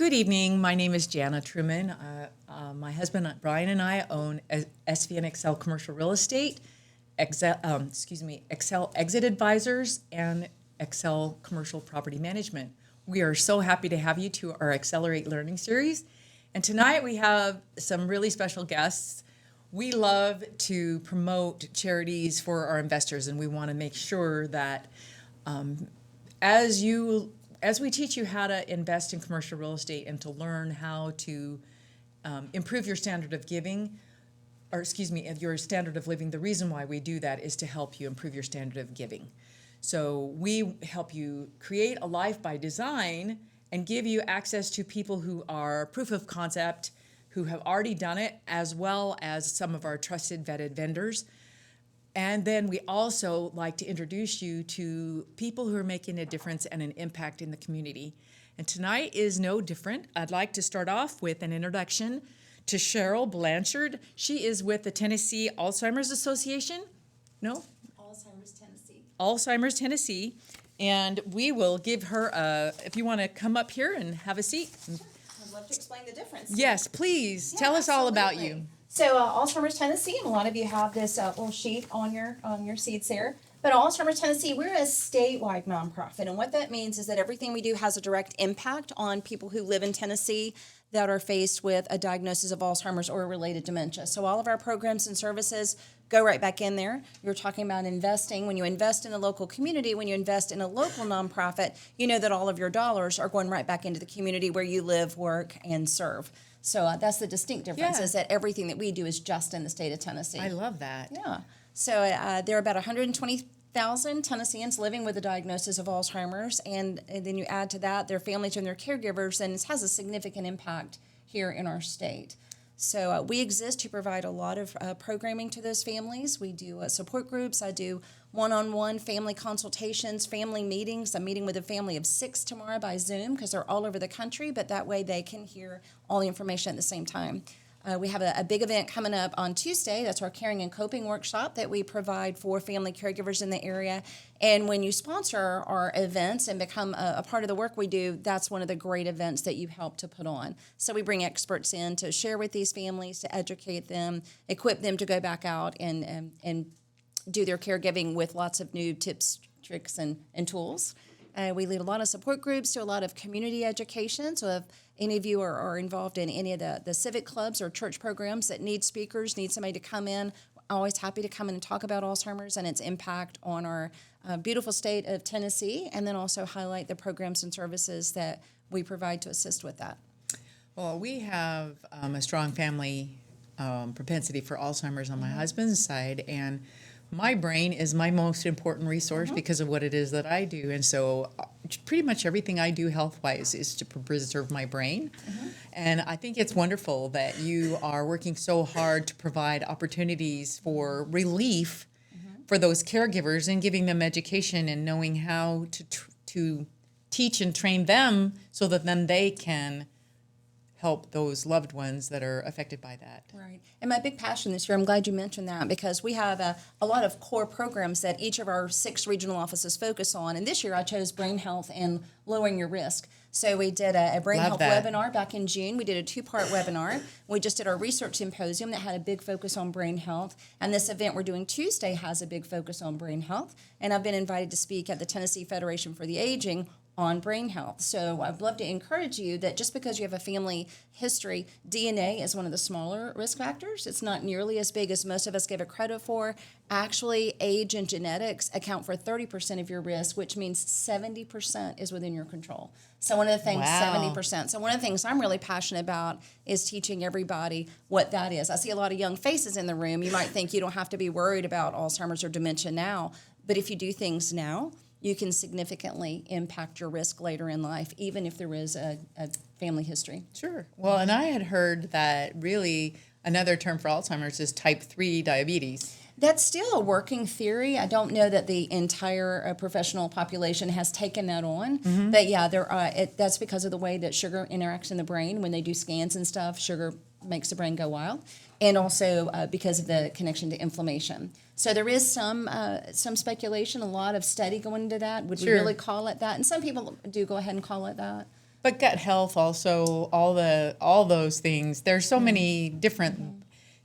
Good evening. My name is Jana Truman. My husband Brian and I own SVN Accel Commercial Real Estate, Accel Exit Advisors, and Accel Commercial Property Management. We are so happy to have you to our Accelerate Learning Series. And tonight we have some really special guests. We love to promote charities for our investors, and we want to make sure that as we teach you how to invest in commercial real estate and to learn how to improve your standard of giving, your standard of living, the reason why we do that is to help you improve your standard of giving. So we help you create a life by design and give you access to people who are proof of concept, who have already done it, as well as some of our trusted vetted vendors. And then we also like to introduce you to people who are making a difference and an impact in the community. And tonight is no different. I'd like to start off with an introduction to Cheryl Blanchard. She is with the Tennessee Alzheimer's Association. No? Alzheimer's Tennessee. And we will give her if you want to come up here and have a seat. I'd love to explain the difference. Yes, please. Tell us all about you. So Alzheimer's Tennessee, and a lot of you have this little sheet on your seats there. But Alzheimer's Tennessee, we're a statewide nonprofit, and what that means is that everything we do has a direct impact on people who live in Tennessee that are faced with a diagnosis of Alzheimer's or related dementia. So all of our programs and services go right back in there. You're talking about investing. When you invest in a local community, when you invest in a local nonprofit, you know that all of your dollars are going right back into the community where you live, work, and serve. So that's the distinct difference, is that everything that we do is just in the state of Tennessee. I love that. Yeah. So there are about 120,000 Tennesseans living with a diagnosis of Alzheimer's, and then you add to that their families and their caregivers, and it has a significant impact here in our state. So we exist to provide a lot of programming to those families. We do support groups. I do one-on-one family consultations, family meetings. I'm meeting with a family of 6 tomorrow by Zoom because they're all over the country, but that way they can hear all the information at the same time. We have a big event coming up on Tuesday. That's our Caring and Coping workshop that we provide for family caregivers in the area. And when you sponsor our events and become a part of the work we do, that's one of the great events that you help to put on. So we bring experts in to share with these families, to educate them, equip them to go back out and do their caregiving with lots of new tips, tricks, and tools. We lead a lot of support groups, do a lot of community education. So if any of you are involved in any of the civic clubs or church programs that need speakers, need somebody to come in, always happy to come in and talk about Alzheimer's and its impact on our beautiful state of Tennessee, and then also highlight the programs and services that we provide to assist with that. Well, we have a strong family propensity for Alzheimer's on my husband's side, and my brain is my most important resource because of what it is that I do. And so pretty much everything I do health-wise is to preserve my brain. And I think it's wonderful that you are working so hard to provide opportunities for relief for those caregivers and giving them education and knowing how to teach and train them so that then they can help those loved ones that are affected by that. Right. And my big passion this year, I'm glad you mentioned that, because we have a lot of core programs that each of our 6 regional offices focus on. And this year I chose brain health and lowering your risk. So we did a brain health webinar back in June. We did a 2-part webinar. We just did our research symposium that had a big focus on brain health. And this event we're doing Tuesday has a big focus on brain health. And I've been invited to speak at the Tennessee Federation for the Aging on brain health. So I'd love to encourage you that just because you have a family history, DNA is one of the smaller risk factors. It's not nearly as big as most of us give it credit for. Actually, age and genetics account for 30% of your risk, which means 70% is within your control. So one of the things, 70%. So one of the things I'm really passionate about is teaching everybody what that is. I see a lot of young faces in the room. You might think you don't have to be worried about Alzheimer's or dementia now, but if you do things now, you can significantly impact your risk later in life, even if there is a family history. Sure. Well, and I had heard that really another term for Alzheimer's is type 3 diabetes. That's still a working theory. I don't know that the entire professional population has taken that on. But yeah, that's because of the way that sugar interacts in the brain. When they do scans and stuff, sugar makes the brain go wild. And also because of the connection to inflammation. So there is some speculation, a lot of study going into that. Would we really call it that? And some people do go ahead and call it that. But gut health also, all those things. There's so many different,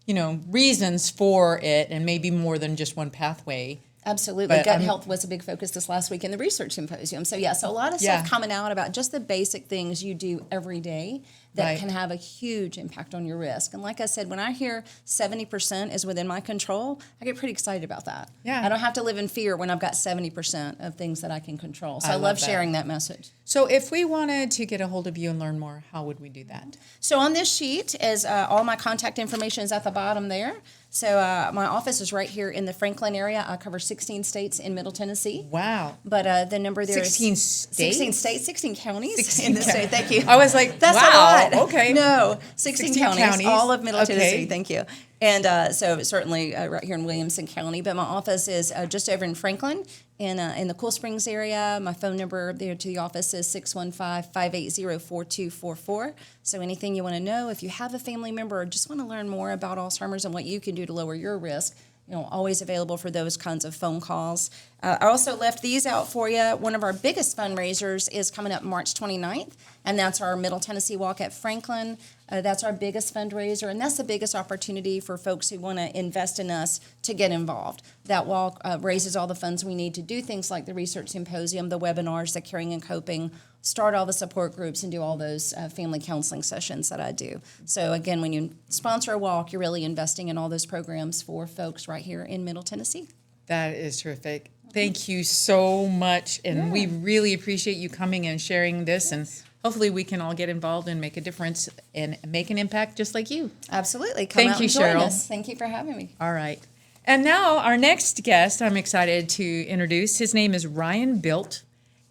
reasons for it, and maybe more than just one pathway. Absolutely. But Gut health was a big focus this last week in the research symposium. So, so a lot of stuff coming out about just the basic things you do every day that can have a huge impact on your risk. And like I said, when I hear 70% is within my control, I get pretty excited about that. Yeah. I don't have to live in fear when I've got 70% of things that I can control. So I love sharing that message. So if we wanted to get a hold of you and learn more, how would we do that? So on this sheet is all my contact information is at the bottom there. So my office is right here in the Franklin area. I cover 16 states in Middle Tennessee. Wow. But the number there is 16 states? 16 states, 16 counties 16 in the state. Thank you. I was like, that's wow, a lot. okay. No, 16 counties, all of Middle Okay. Tennessee. Thank you. And so certainly right here in Williamson County. But my office is just over in Franklin in the Cool Springs area. My phone number there to the office is 615-580-4244. So anything you want to know, if you have a family member or just want to learn more about Alzheimer's and what you can do to lower your risk, always available for those kinds of phone calls. I also left these out for you. One of our biggest fundraisers is coming up March 29th, and that's our Middle Tennessee Walk at Franklin. That's our biggest fundraiser, and that's the biggest opportunity for folks who want to invest in us to get involved. That walk raises all the funds we need to do things like the research symposium, the webinars, the caring and coping, start all the support groups, and do all those family counseling sessions that I do. So again, when you sponsor a walk, you're really investing in all those programs for folks right here in Middle Tennessee. That is terrific. Thank you so much, and we really appreciate you coming and sharing this, and hopefully we can all get involved and make a difference and make an impact just like you. Absolutely. Come Thank out you, and join Cheryl. us. Thank you for having me. All right. And now our next guest I'm excited to introduce. His name is Ryan Bilt,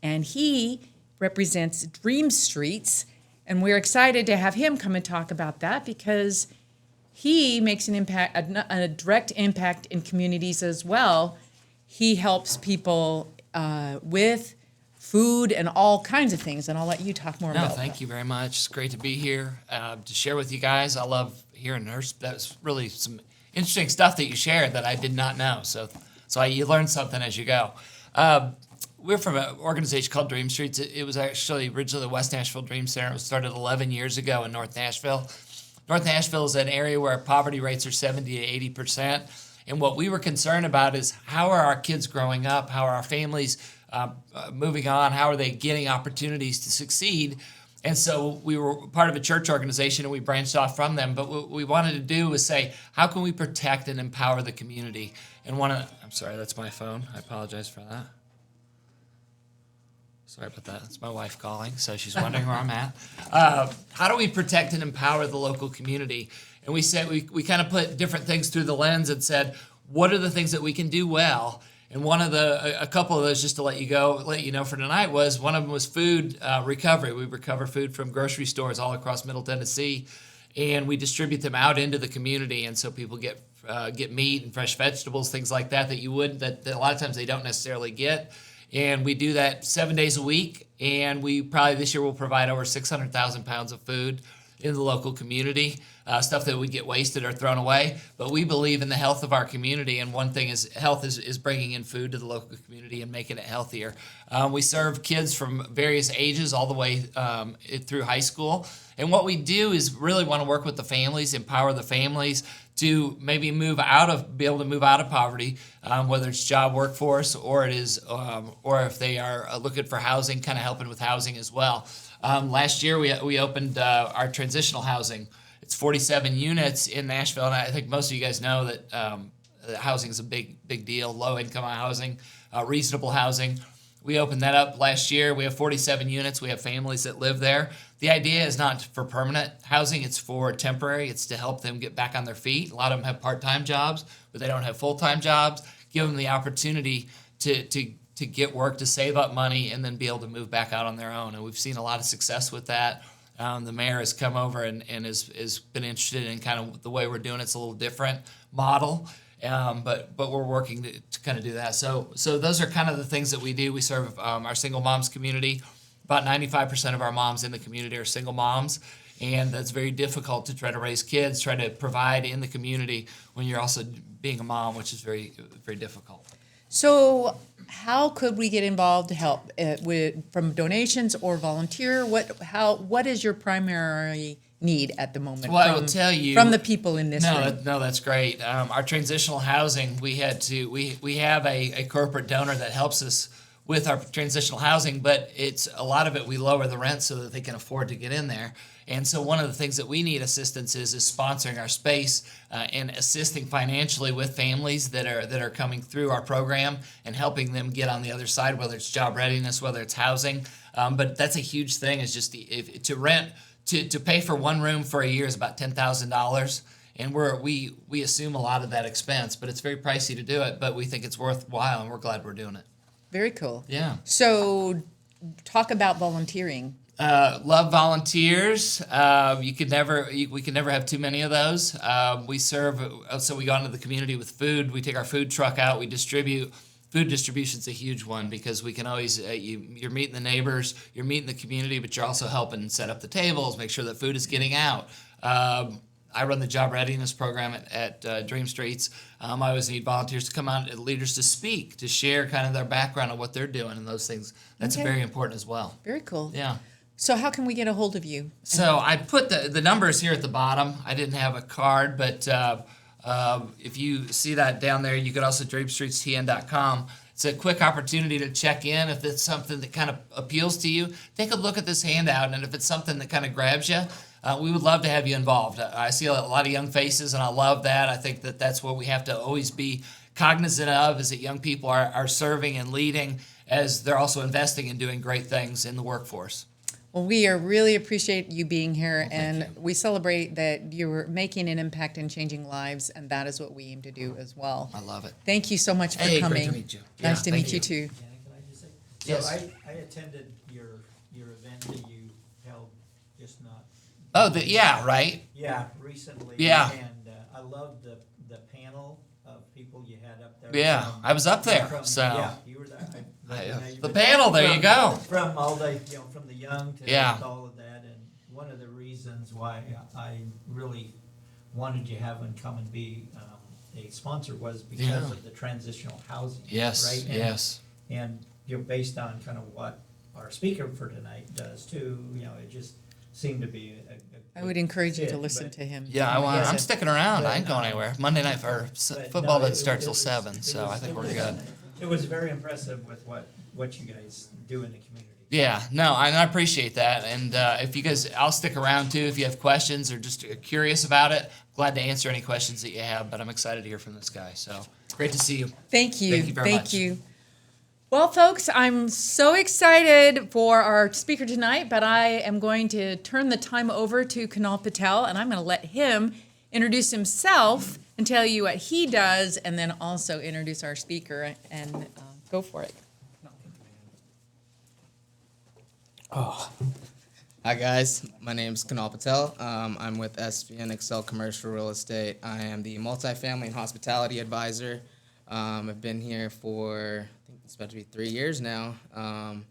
and he represents Dream Streets, and we're excited to have him come and talk about that because he makes an impact, a direct impact in communities as well. He helps people with food and all kinds of things, and I'll let you talk more about that. Thank you very much. It's great to be here to share with you guys. I love hearing that's really some interesting stuff that you shared that I did not know. So you learn something as you go. We're from an organization called Dream Streets. It was actually originally the West Nashville Dream Center. It was started 11 years ago in North Nashville. North Nashville is an area where poverty rates are 70 to 80%. And what we were concerned about is how are our kids growing up? How are our families moving on? How are they getting opportunities to succeed? And so we were part of a church organization and we branched off from them. But what we wanted to do was say, how can we protect and empower the community? And I'm sorry, that's my phone. I apologize for that. Sorry about that. It's my wife calling, so she's wondering where I'm at. How do we protect and empower the local community? And we said we kind of put different things through the lens and said, what are the things that we can do well? And a couple of those, just to let you know for tonight, was one of them was food recovery. We recover food from grocery stores all across Middle Tennessee, and we distribute them out into the community. And so people get meat and fresh vegetables, things like that that a lot of times they don't necessarily get. And we do that 7 days a week, and we probably this year will provide over 600,000 pounds of food in the local community, stuff that would get wasted or thrown away. But we believe in the health of our community, and one thing is health is bringing in food to the local community and making it healthier. We serve kids from various ages all the way through high school. And what we do is really want to work with the families, empower the families to maybe be able to move out of poverty, whether it's job workforce or or if they are looking for housing, kind of helping with housing as well. Last year we opened our transitional housing. It's 47 units in Nashville, and I think most of you guys know that housing is a big deal. Low income housing, reasonable housing. We opened that up last year. We have 47 units. We have families that live there. The idea is not for permanent housing. It's for temporary. It's to help them get back on their feet. A lot of them have part-time jobs, but they don't have full-time jobs. Give them the opportunity to get work, to save up money, and then be able to move back out on their own. And we've seen a lot of success with that. The mayor has come over and has been interested in kind of the way we're doing it. It's a little different model. But we're working to kind of do that. So those are kind of the things that we do. We serve our single moms community. About 95% of our moms in the community are single moms, and that's very difficult to try to raise kids, try to provide in the community when you're also being a mom, which is very, very difficult. So how could we get involved to help from donations or volunteer? What is your primary need at the moment? Well, I will tell you from the people in this room. No, that's great. Our transitional housing, we have a corporate donor that helps us with our transitional housing, but it's a lot of it we lower the rent so that they can afford to get in there. And so one of the things that we need assistance is sponsoring our space and assisting financially with families that are coming through our program and helping them get on the other side, whether it's job readiness, whether it's housing. But that's a huge thing, is just to rent. To pay for one room for a year is about $10,000, and we assume a lot of that expense, but it's very pricey to do it. But we think it's worthwhile, and we're glad we're doing it. Very cool. Yeah. So, talk about volunteering. Love volunteers. We could never have too many of those. We serve, so we go into the community with food. We take our food truck out. We distribute. Food distribution's a huge one because we can always, you're meeting the neighbors, you're meeting the community, but you're also helping set up the tables, make sure that food is getting out. I run the job readiness program at Dream Streets. I always need volunteers to come out, leaders to speak, to share kind of their background and what they're doing and those things. That's very important as well. Very cool. Yeah. So how can we get a hold of you? So I put the numbers here at the bottom. I didn't have a card, but if you see that down there, you could also dreamstreetstn.com. It's a quick opportunity to check in. If it's something that kind of appeals to you, take a look at this handout, and if it's something that kind of grabs you, we would love to have you involved. I see a lot of young faces, and I love that. I think that that's what we have to always be cognizant of, is that young people are serving and leading as they're also investing and doing great things in the workforce. Well, we really appreciate you being here, and we celebrate that you're making an impact and changing lives, and that is what we aim to do as well. I love it. Thank you so much for Hey, coming. great to meet you. Nice Yeah, to thank meet you you. too. Janet, can I just say? Yes. So I attended your event that you held just not. Right? Yeah, recently. Yeah. And I loved the panel of people you had up there. Yeah, I was up there, From, so. yeah, you were there. The panel, there you go. From all the, from the young to Yeah. all of that. And one of the reasons why I really wanted you have and come and be a sponsor was because Yeah. of the transitional housing. Yes, Right? And- yes. And based on kind of what our speaker for tonight does too, it just seemed to be a I would encourage you to fit, listen but- to him. Yeah, Yeah. I'm sticking around. I ain't But, going anywhere. Monday night for but football no, doesn't start till was- 7, it so was- I think it we're was- good. It was very impressive with what you guys do in the community. Yeah, no, and I appreciate that. And if you guys, I'll stick around too if you have questions or just curious about it. Glad to answer any questions that you have, but I'm excited to hear from this guy. So great to see you. Thank you. Thank you very much. you. Well, folks, I'm so excited for our speaker tonight, but I am going to turn the time over to Kunal Patel, and I'm going to let him introduce himself and tell you what he does, and then also introduce our speaker, and go for it. Hi guys, my name is Kunal Patel. I'm with SVN Accel Commercial Real Estate. I am the multifamily and hospitality advisor. I've been here for, I think it's about to be 3 years now. And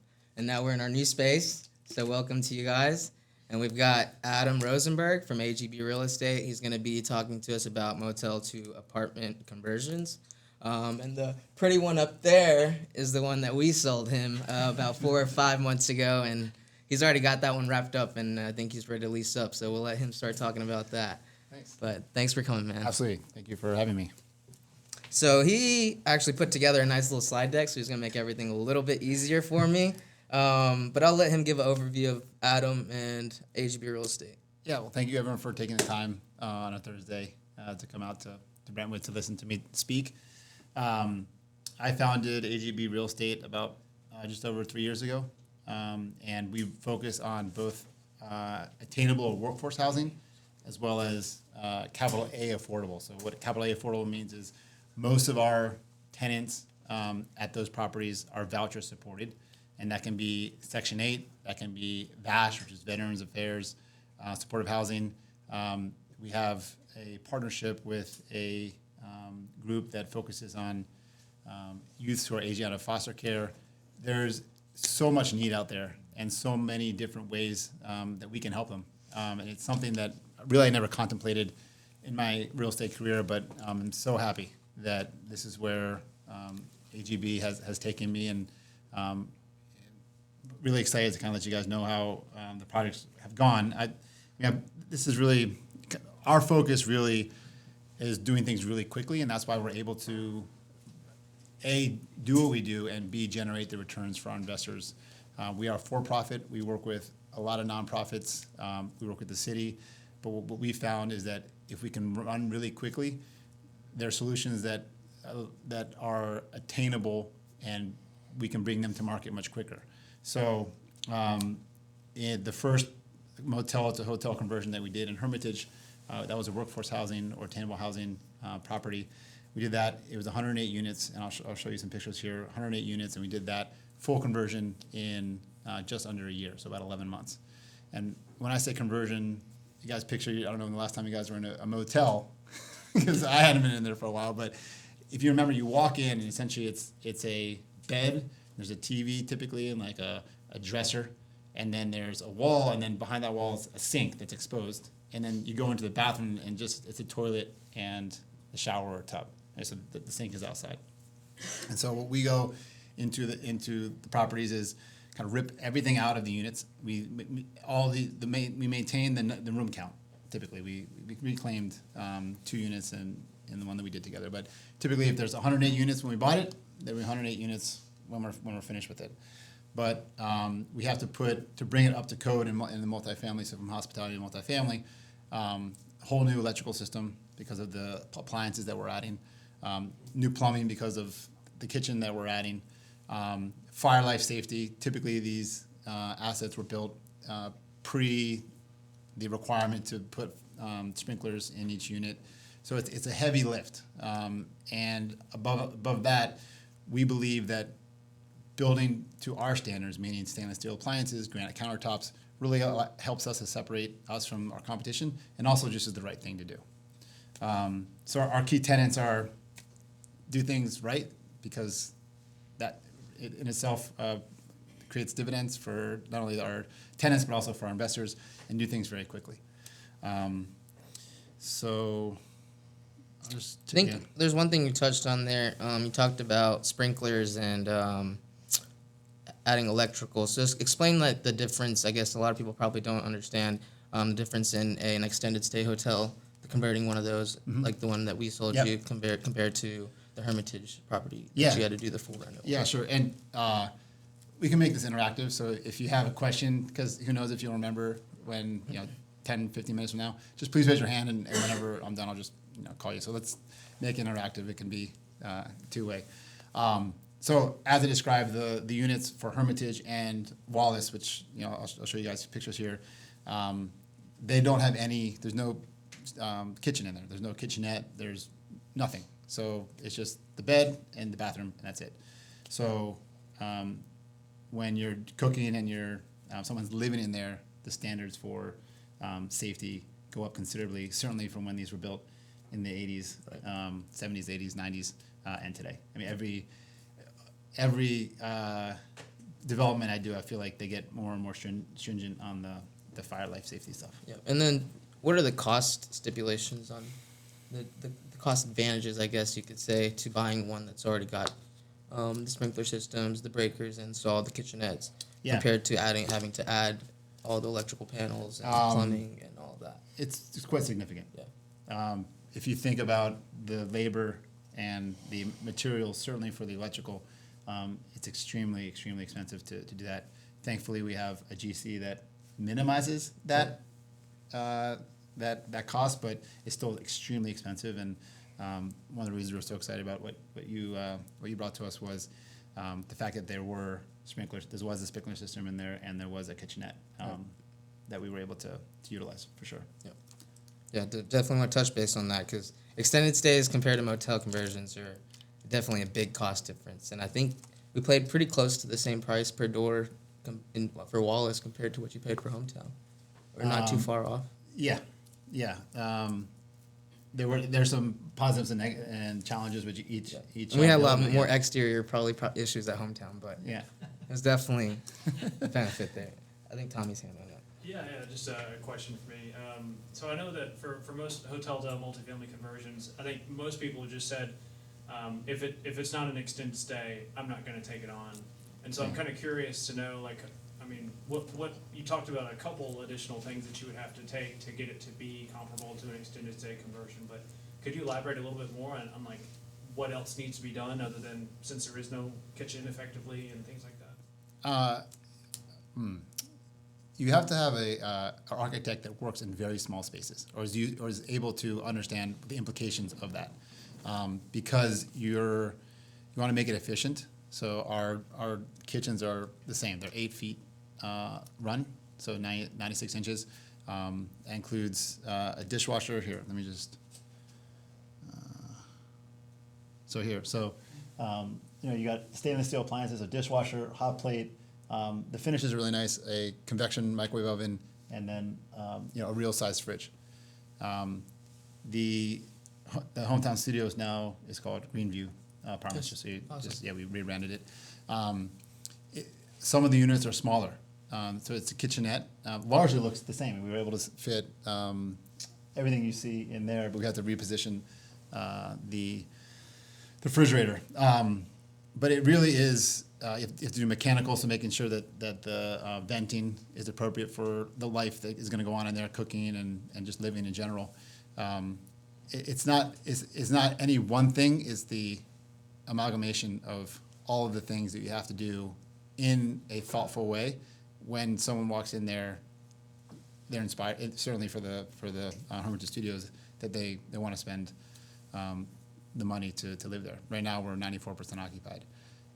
now we're in our new space, so welcome to you guys. And we've got Adam Rosenberg from AGB Real Estate. He's gonna be talking to us about motel to apartment conversions. And the pretty one up there is the one that we sold him about 4 or 5 months ago, and he's already got that one wrapped up, and I think he's ready to lease up, so we'll let him start talking about that. Thanks. But thanks for coming, man. Absolutely. Thank you for having me. So he actually put together a nice little slide deck, so he's going to make everything a little bit easier for me. But I'll let him give an overview of Adam and AGB Real Estate. Yeah, well, thank you everyone for taking the time on a Thursday to come out to Brentwood to listen to me speak. I founded AGB Real Estate about just over 3 years ago, and we focus on both attainable workforce housing as well as capital A affordable. So what capital A affordable means is most of our tenants at those properties are voucher supported, and that can be Section 8, that can be VASH, which is Veterans Affairs, supportive housing. We have a partnership with a group that focuses on youths who are aging out of foster care. There's so much need out there and so many different ways that we can help them. And it's something that really I never contemplated in my real estate career, but I'm so happy that this is where AGB has taken me, and really excited to kind of let you guys know how the projects have gone. This is really, our focus really is doing things really quickly, and that's why we're able to, A, do what we do, and B, generate the returns for our investors. We are for-profit. We work with a lot of nonprofits. We work with the city. But what we found is that if we can run really quickly, there are solutions that are attainable, and we can bring them to market much quicker. So in the first motel to hotel conversion that we did in Hermitage, that was a workforce housing or attainable housing property. We did that. It was 108 units, and I'll show you some pictures here. 108 units, and we did that full conversion in just under a year, so about 11 months. And when I say conversion, you guys picture, I don't know when the last time you guys were in a motel, because I hadn't been in there for a while, but if you remember, you walk in, and essentially it's a bed, there's a TV typically, and like a dresser, and then there's a wall, and then behind that wall is a sink that's exposed, and then you go into the bathroom, and just it's a toilet and a shower or a tub. And so the sink is outside. And so what we go into the properties is kind of rip everything out of the units. We maintain the room count. Typically, we reclaimed 2 units in the one that we did together. But typically, if there's 108 units when we bought it, there'll be 108 units when we're finished with it. But we have to bring it up to code in the multifamily, so from hospitality to multifamily, whole new electrical system because of the appliances that we're adding, new plumbing because of the kitchen that we're adding, fire life safety. Typically, these assets were built pre the requirement to put sprinklers in each unit. So it's a heavy lift. And above that, we believe that building to our standards, meaning stainless steel appliances, granite countertops, really helps us to separate us from our competition, and also just is the right thing to do. So our key tenets are do things right, because that in itself creates dividends for not only our tenants but also for our investors, and do things very quickly. So I'll just I think there's one thing you touched on there. You talked about sprinklers and adding electrical. So just explain the difference. I guess a lot of people probably don't understand the difference in an extended stay hotel, converting one of those, like the one that we sold you, compared to the Hermitage property that you had to do the full reno. Yeah, sure. And we can make this interactive. So if you have a question, because who knows if you'll remember when, 10, 15 minutes from now, just please raise your hand, and whenever I'm done, I'll just call you. So let's make it interactive. It can be two-way. So as I described, the units for Hermitage and Wallace, which I'll show you guys pictures here, they don't have there's no kitchen in there. There's no kitchenette. There's nothing. So it's just the bed and the bathroom, and that's it. So when you're cooking and someone's living in there, the standards for safety go up considerably, certainly from when these were built in the 80s, 70s, 80s, 90s, and today. I mean, every development I do, I feel like they get more and more stringent on the fire life safety stuff. Yeah. And then what are the cost stipulations on the cost advantages, I guess you could say, to buying one that's already got the sprinkler systems, the breakers installed, the kitchenettes, compared to having to add all the electrical panels and plumbing and all of that? It's quite significant. Yeah. If you think about the labor and the materials, certainly for the electrical, it's extremely, extremely expensive to do that. Thankfully, we have a GC that minimizes that cost, but it's still extremely expensive. And one of the reasons we're so excited about what you brought to us was the fact that there were sprinklers. There was a sprinkler system in there, and there was a kitchenette that we were able to utilize for sure. Yep. Yeah, definitely want to touch base on that, because extended stays compared to motel conversions are definitely a big cost difference. And I think we played pretty close to the same price per door for Wallace compared to what you paid for Hometown. We're not too far off. Yeah. There's some positives and challenges with each. And we had a lot more exterior probably issues at Hometown, but Yeah. there's definitely a benefit there. I think Tommy's hand on that. Yeah, just a question for me. So I know that for most hotel to multifamily conversions, I think most people just said, If it's not an extended stay, I'm not gonna take it on. And so I'm kind of curious to know, like, I mean, what, you talked about a couple additional things that you would have to take to get it to be comparable to an extended stay conversion, but could you elaborate a little bit more on like, what else needs to be done other than, since there is no kitchen effectively and things like that? You have to have an architect that works in very small spaces, or is able to understand the implications of that, because you want to make it efficient. So our kitchens are the same; they're 8 feet run, so 96 inches. That includes a dishwasher. Here, let me just. So you got stainless steel appliances, a dishwasher, hot plate. The finish is really nice, a convection microwave oven, and then a real size fridge. The hometown studios now is called Greenview Apartments. Just so you, Awesome. we rebranded it. Some of the units are smaller, so it's a kitchenette. Largely looks the same. We were able to fit everything you see in there, but we had to reposition the refrigerator. But it really is, you have to do mechanical, so making sure that the venting is appropriate for the life that is going to go on in there, cooking and just living in general. It's not any one thing. It's the amalgamation of all of the things that you have to do in a thoughtful way. When someone walks in there, they're inspired. Certainly for the Hermitage Studios, that they want to spend the money to live there. Right now, we're 94% occupied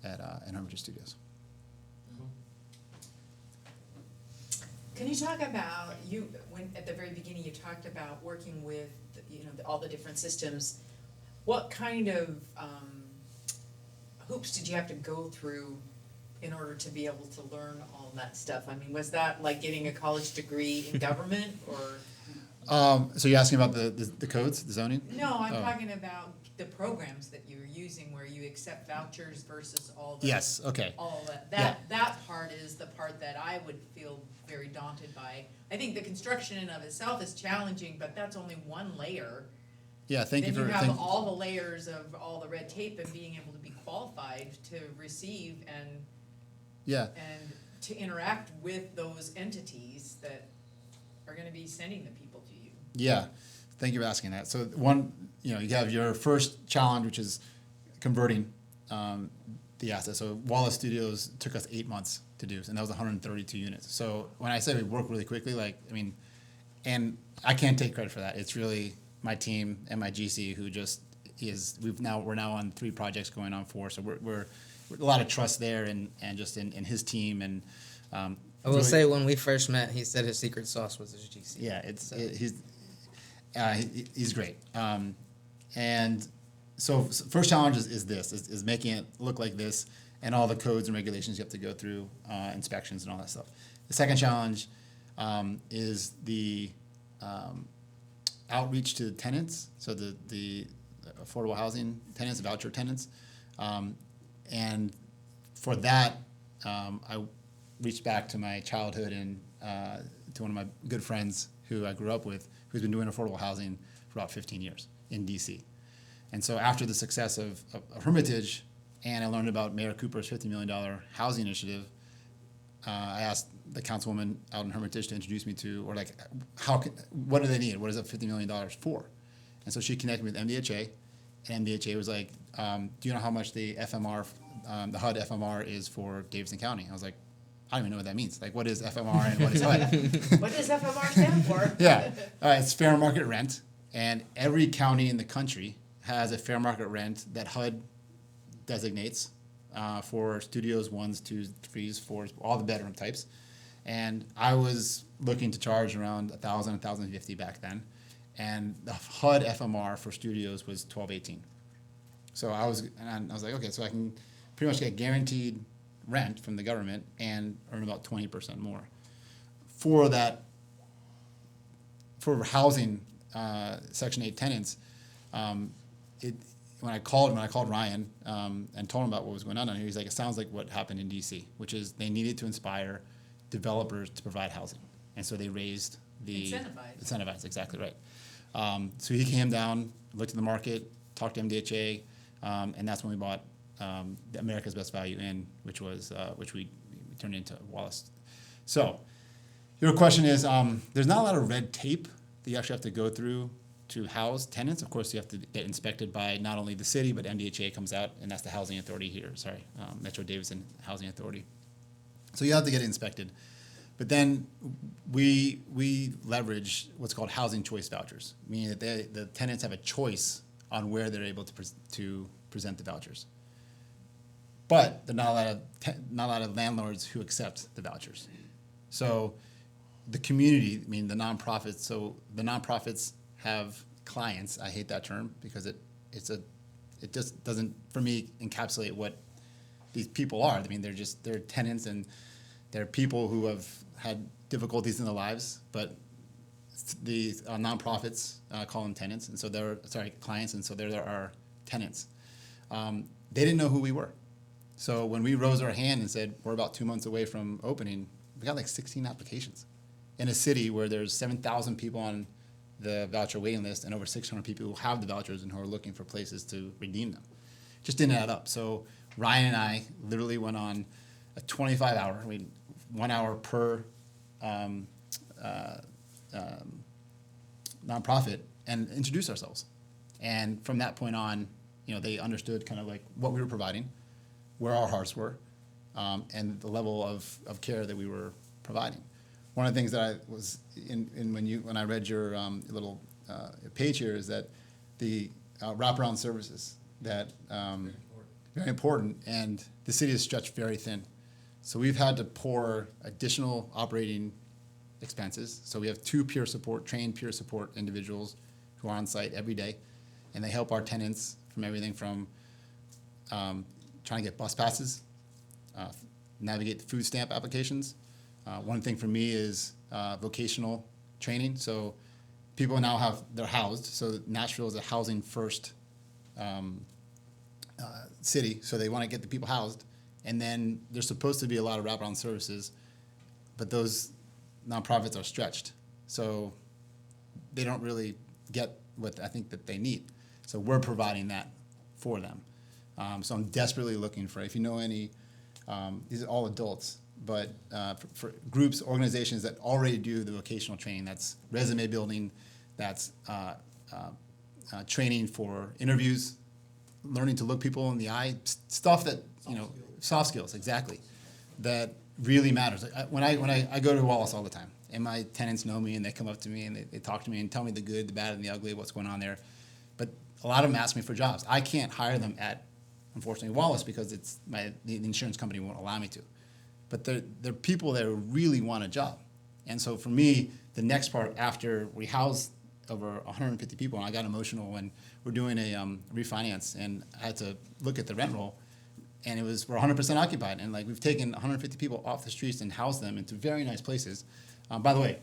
at Hermitage Studios. Can you talk about, when at the very beginning you talked about working with, all the different systems, what kind of hoops did you have to go through in order to be able to learn all that stuff? I mean, was that like getting a college degree in government, or? So you're asking about the codes, the zoning? No, I'm Oh. talking about the programs that you're using where you accept vouchers versus all the. Yes, okay. All that, Yeah. that part is the part that I would feel very daunted by. I think the construction in of itself is challenging, but that's only one layer. Yeah, thank you for. Then you have all the layers of all the red tape and being able to be qualified to receive Yeah, and to interact with those entities that are gonna be sending the people to you. yeah. Thank you for asking that. So you have your first challenge, which is converting the asset. So Wallace Studios took us 8 months to do, and that was 132 units. So when I say we work really quickly, and I can't take credit for that. It's really my team and my GC who just is. We're now on 3 projects going on 4. So we're a lot of trust there, and just in his team and. I will say when we first met, he said his secret sauce was his GC. Yeah, he's great. And so first challenge is making it look like this, and all the codes and regulations you have to go through, inspections and all that stuff. The second challenge is the outreach to the tenants, so the affordable housing tenants, voucher tenants. And for that, I reached back to my childhood and to one of my good friends who I grew up with, who's been doing affordable housing for about 15 years in DC. And so after the success of Hermitage, and I learned about Mayor Cooper's $50 million housing initiative, I asked the councilwoman out in Hermitage to introduce me to, or like, what do they need? What is that $50 million for? And so she connected me with MDHA, and MDHA was like, do you know how much the FMR, the HUD FMR is for Davidson County? I was like, I don't even know what that means. Like, what is FMR and what is HUD? What does FMR stand for? Yeah, it's fair market rent, and every county in the country has a fair market rent that HUD designates for studios, 1s, 2s, 3s, 4s, all the bedroom types. And I was looking to charge around $1,000, $1,050 back then, and the HUD FMR for studios was $1,218. So I was like, okay, so I can pretty much get guaranteed rent from the government and earn about 20% more. For that, for housing Section 8 tenants, when I called Ryan and told him about what was going on here, he's like, it sounds like what happened in DC, which is they needed to inspire developers to provide housing, and so they raised the incentivize, exactly right. So he came down, looked at the market, talked to MDHA, And that's when we bought the America's Best Value Inn, which we turned into Wallace. So your question is, there's not a lot of red tape that you actually have to go through to house tenants. Of course, you have to get inspected by not only the city, but MDHA comes out, and that's the housing authority here, Metro Davidson Housing Authority. So you have to get inspected. But then we leverage what's called housing choice vouchers, meaning that the tenants have a choice on where they're able to present the vouchers. But there are not a lot of landlords who accept the vouchers. So the community, I mean the nonprofits, so the nonprofits have clients. I hate that term because it just doesn't, for me, encapsulate what these people are. I mean, they're tenants and they're people who have had difficulties in their lives, but the nonprofits call them tenants, and so clients, and so they're our tenants. They didn't know who we were. So when we rose our hand and said, we're about 2 months away from opening, we got like 16 applications in a city where there's 7,000 people on the voucher waiting list and over 600 people who have the vouchers and who are looking for places to redeem them. Just didn't add up. So Ryan and I literally went on a 25-hour, 1 hour per nonprofit, and introduced ourselves. And from that point on, they understood kind of like what we were providing, where our hearts were, and the level of care that we were providing. One of the things that I was when I read your little page here is that the wraparound services that very important, and the city is stretched very thin. So we've had to pour additional operating expenses. So we have two trained peer support individuals who are on site every day, and they help our tenants from everything from trying to get bus passes, navigate the food stamp applications. One thing for me is vocational training. So people now they're housed. So Nashville is a housing first city. So they want to get the people housed. And then there's supposed to be a lot of wraparound services, but those nonprofits are stretched. So they don't really get what I think that they need. So we're providing that for them. So I'm desperately looking for, if you know any, these are all adults, but for groups, organizations that already do the vocational training, that's resume building, that's training for interviews, learning to look people in the eye, stuff that, soft skills, exactly, that really matters. When I go to Wallace all the time, and my tenants know me, and they come up to me, and they talk to me and tell me the good, the bad, and the ugly, what's going on there. But a lot of them ask me for jobs. I can't hire them at, unfortunately, Wallace, because the insurance company won't allow me to. But they're people that really want a job. And so for me, the next part after we house over 150 people, and I got emotional when we're doing a refinance, and I had to look at the rent roll, and we're 100% occupied, and like we've taken 150 people off the streets and housed them into very nice places. By the way,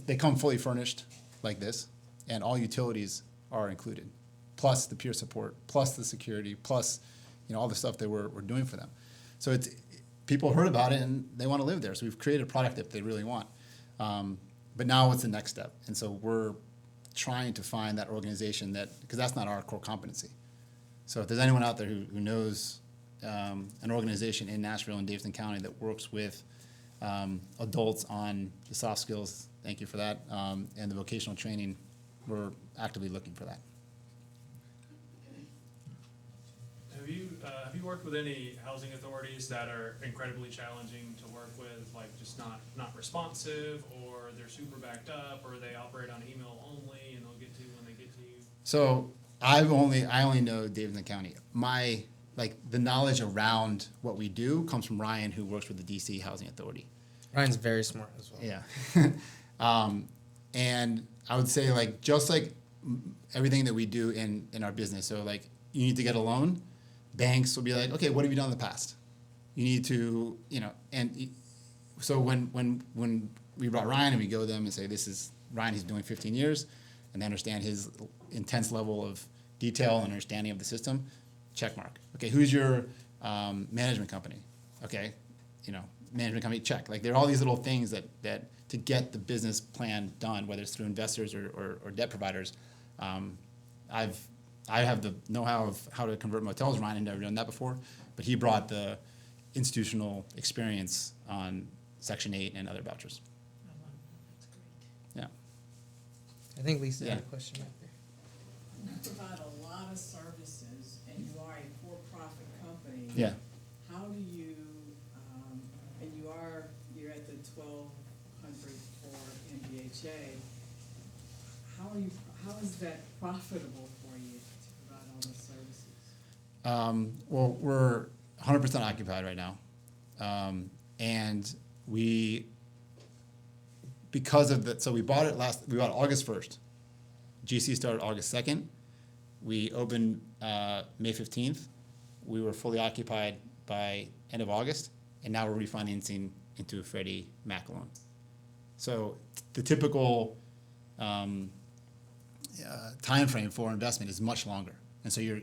they come fully furnished like this, and all utilities are included, plus the peer support, plus the security, plus all the stuff that we're doing for them. So people heard about it and they want to live there. So we've created a product that they really want. But now what's the next step? And so we're trying to find that organization because that's not our core competency. So if there's anyone out there who knows an organization in Nashville and Davidson County that works with adults on the soft skills, thank you for that, and the vocational training, we're actively looking for that. Have you worked with any housing authorities that are incredibly challenging to work with, like just not responsive, or they're super backed up, or they operate on email only and they'll get to you when they get to you? So I only know Davidson County. The knowledge around what we do comes from Ryan, who works with the DC Housing Authority. Ryan's very smart as well. Yeah. And I would say just like everything that we do in our business. So you need to get a loan. Banks will be like, okay, what have you done in the past? You need to, so when we brought Ryan and we go to them and say, this is Ryan, he's doing 15 years, and they understand his intense level of detail and understanding of the system, check mark. Okay, who's your management company? Okay, management company, check. There are all these little things that to get the business plan done, whether it's through investors or debt providers, I've I have the know-how of how to convert motels. Ryan had never done that before, but he brought the institutional experience on Section 8 and other vouchers. Yeah. I think Lisa had a Yeah. question right there. You provide a lot of services and you are a for-profit company. Yeah. How do you, and you're at the 1,200 for MBHA, how is that profitable for you to provide all those services? Well, we're 100% occupied right now. And because of that, so we bought it August 1st. GC started August 2nd. We opened May 15th. We were fully occupied by end of August, and now we're refinancing into a Freddie Mac loan. So the typical time frame for investment is much longer, and so your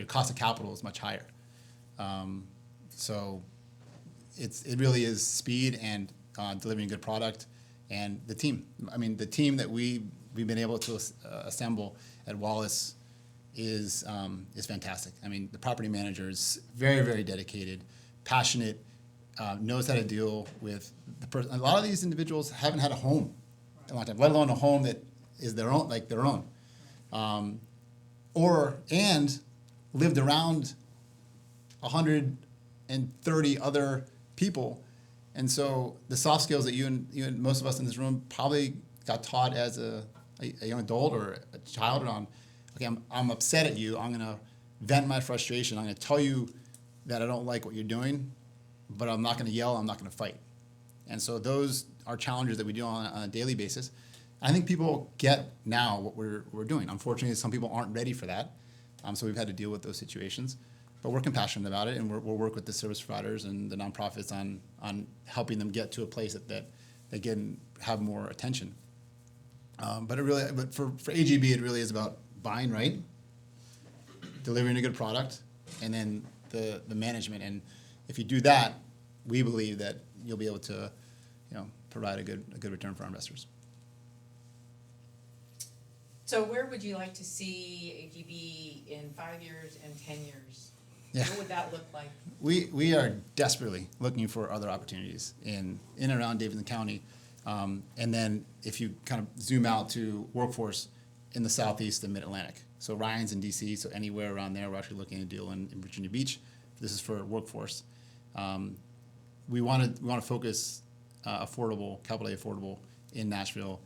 cost of capital is much higher. So it really is speed and delivering a good product, and the team. I mean, the team that we've been able to assemble at Wallace is fantastic. I mean, the property manager is very, very dedicated, passionate, knows how to deal with the person. A lot of these individuals haven't had a home in a long time, let alone a home that is their own, and lived around 130 other people. And so the soft skills that you and most of us in this room probably got taught as a young adult or a child on, okay, I'm upset at you. I'm going to vent my frustration. I'm going to tell you that I don't like what you're doing, but I'm not going to yell. I'm not going to fight. And so those are challenges that we do on a daily basis. I think people get now what we're doing. Unfortunately, some people aren't ready for that. So we've had to deal with those situations. But we're compassionate about it, and we'll work with the service providers and the nonprofits on helping them get to a place that they can have more attention. But for AGB, it really is about buying right, delivering a good product, and then the management. And if you do that, we believe that you'll be able to, provide a good return for our investors. So where would you like to see AGB in 5 years and 10 years? Yeah. What would that look like? We are desperately looking for other opportunities in and around Davidson County. And then if you kind of zoom out to workforce in the southeast and mid-Atlantic. So Ryan's in DC, so anywhere around there, we're actually looking at a deal in Virginia Beach. This is for workforce. We want to focus capital affordable in Nashville,